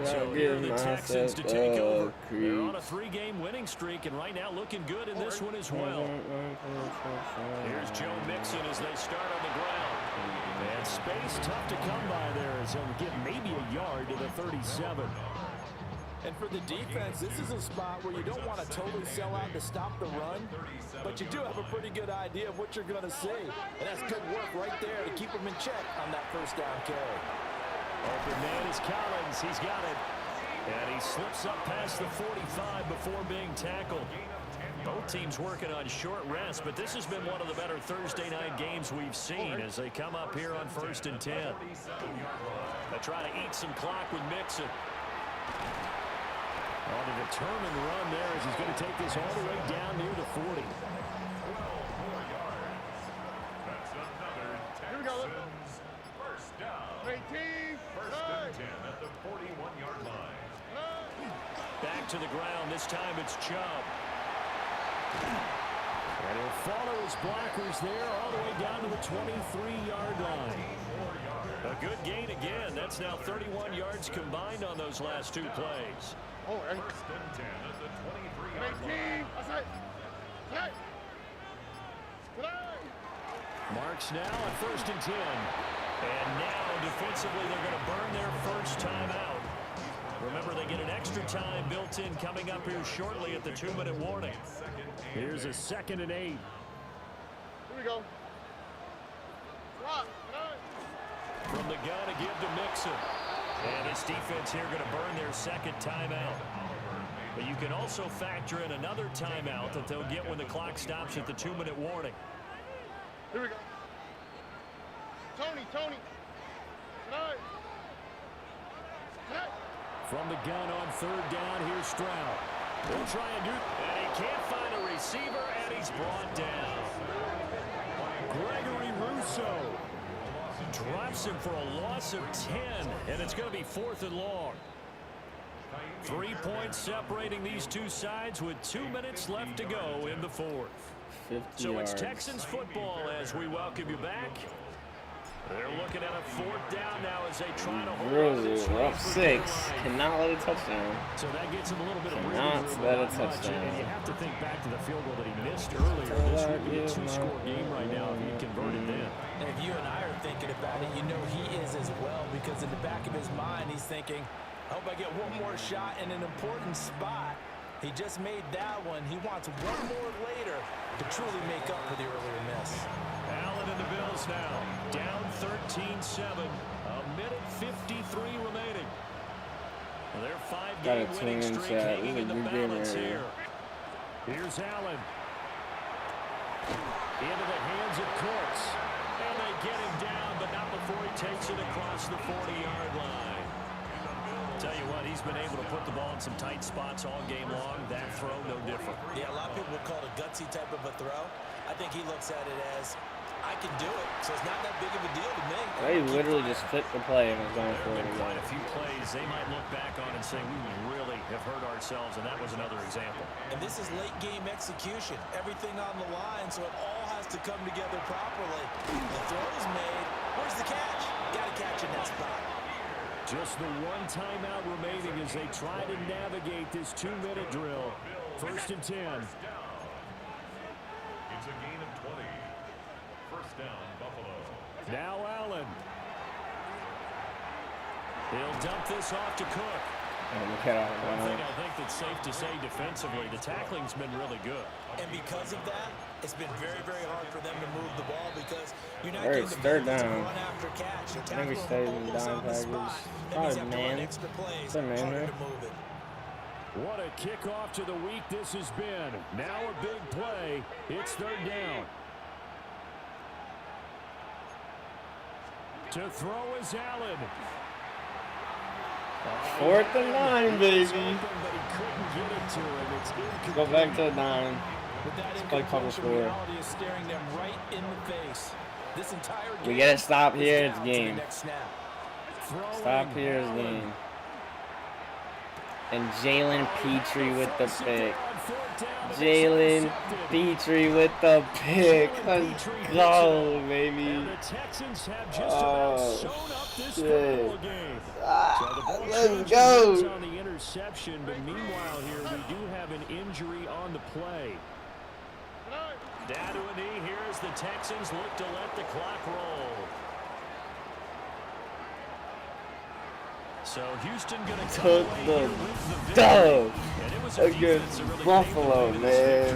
So here are the Texans to take over. They're on a 3-game winning streak, and right now looking good in this one as well. Here's Joe Mixon as they start on the ground. And space tough to come by there as he'll get maybe a yard to the 37. And for the defense, this is a spot where you don't want to totally sell out to stop the run, but you do have a pretty good idea of what you're going to see. And that's good work right there to keep them in check on that first down carry. Open man is Collins. He's got it. And he slips up past the 45 before being tackled. Both teams working on short rest, but this has been one of the better Thursday night games we've seen as they come up here on 1st and 10. They try to eat some clock with Mixon. On a determined run there as he's going to take this all the way down near the 40. Here we go. First down. 18. First and 10 at the 41-yard line. Back to the ground. This time it's Chubb. And he'll follow his blockers there all the way down to the 23-yard line. A good gain again. That's now 31 yards combined on those last 2 plays. First and 10 at the 23-yard line. 18. Marks now at 1st and 10. And now defensively they're going to burn their first timeout. Remember, they get an extra time built in coming up here shortly at the 2-minute warning. Here's a 2nd and 8. Here we go. From the gun to give to Mixon. And this defense here going to burn their second timeout. But you can also factor in another timeout that they'll get when the clock stops at the 2-minute warning. Here we go. Tony. From the gun on 3rd down, here's Stroud. They'll try and do, and he can't find a receiver, and he's brought down. Gregory Rousseau drops him for a loss of 10, and it's going to be 4th and long. 3 points separating these two sides with 2 minutes left to go in the 4th. So it's Texans football as we welcome you back. They're looking at a 4th down now as they try to hold on to this. We're up 6. Cannot let a touchdown. So that gets him a little bit of Cannot let a touchdown. And you have to think back to the field goal that he missed earlier. This would be a 2-score game right now if he converted then. And if you and I are thinking about it, you know he is as well, because in the back of his mind he's thinking, I hope I get one more shot in an important spot. He just made that one. He wants one more later to truly make up for the earlier miss. Allen and the Bills now down 13-7. A minute 53 remaining. Well, their 5-game winning streak hanging in the balance here. Here's Allen. Into the hands of Cooks. And they get him down, but not before he takes it across the 40-yard line. Tell you what, he's been able to put the ball in some tight spots all game long. That throw, no different. Yeah, a lot of people would call it a gutsy type of a throw. I think he looks at it as, I can do it, so it's not that big of a deal to me. He literally just flipped the play and was going for it. Quite a few plays they might look back on and say, we really have hurt ourselves, and that was another example. And this is late game execution. Everything on the line, so it all has to come together properly. The throw's made. Where's the catch? Got to catch in that spot. Just the one timeout remaining as they try to navigate this 2-minute drill. 1st and 10. It's a gain of 20. First down, Buffalo. Now Allen. He'll dump this off to Cook. One thing I think that's safe to say defensively, the tackling's been really good. And because of that, it's been very, very hard for them to move the ball because you're not It's getting the 3rd down. run after catch. I think we stayed in down package. Probably man. Extra plays, It's a man harder here. to move it. What a kickoff to the week this has been. Now a big play. It's 3rd down. To throw is Allen. 4th and 9, baby. But he couldn't get it to him. It's Go back to 9. But that Let's play cover incompletion 4. reality is staring them right in the face. This entire game We gotta stop here. is It's down to the game. next snap. Stop here. It's game. And Jalen Petrie with the pick. Jalen Petrie with the pick. Let's go, baby. And the Texans have just about sewn up this football game. Let's go. On the interception, but meanwhile here we do have an injury on the play. Down to a knee here as the Texans look to let the clock roll. So Houston going to took the dub against Buffalo, man.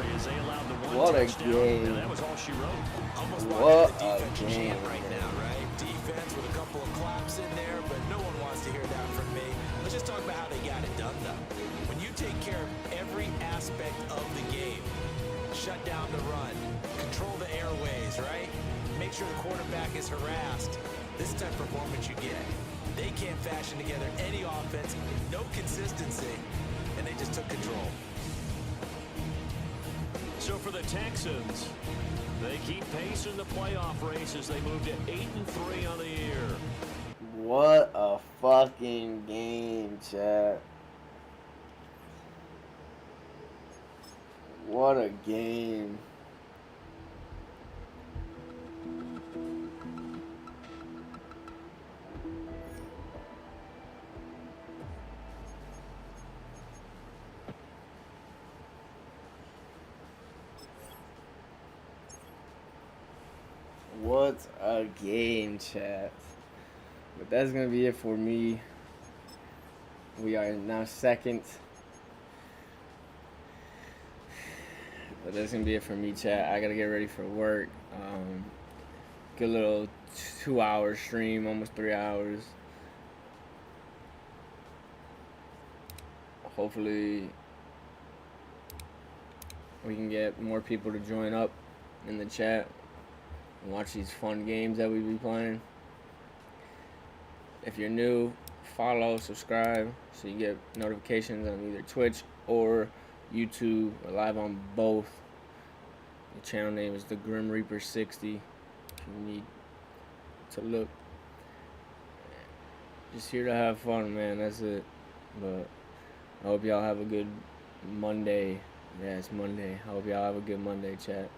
What a game. What a game right now, right? Defense with a couple of claps in there, but no one wants to hear that from me. Let's just talk about how they got it done, though. When you take care of every aspect of the game, shut down the run, control the airways, right? Make sure the quarterback is harassed. This is the type of performance you get. They can't fashion together any offense, no consistency, and they just took control. So for the Texans, they keep pace in the playoff race as they move to 8-3 on the year. What a fucking game, chat. What a game. What a game, chat. But that's going to be it for me. We are now second. But that's going to be it for me, chat. I got to get ready for work. Good little 2-hour stream, almost 3 hours. Hopefully we can get more people to join up in the chat and watch these fun games that we be playing. If you're new, follow, subscribe so you get notifications on either Twitch or YouTube. We're live on both. The channel name is the Grim Reaper 60 if you need to look. Just here to have fun, man. That's it. But I hope y'all have a good Monday. Yeah, it's Monday. I hope y'all have a good Monday, chat.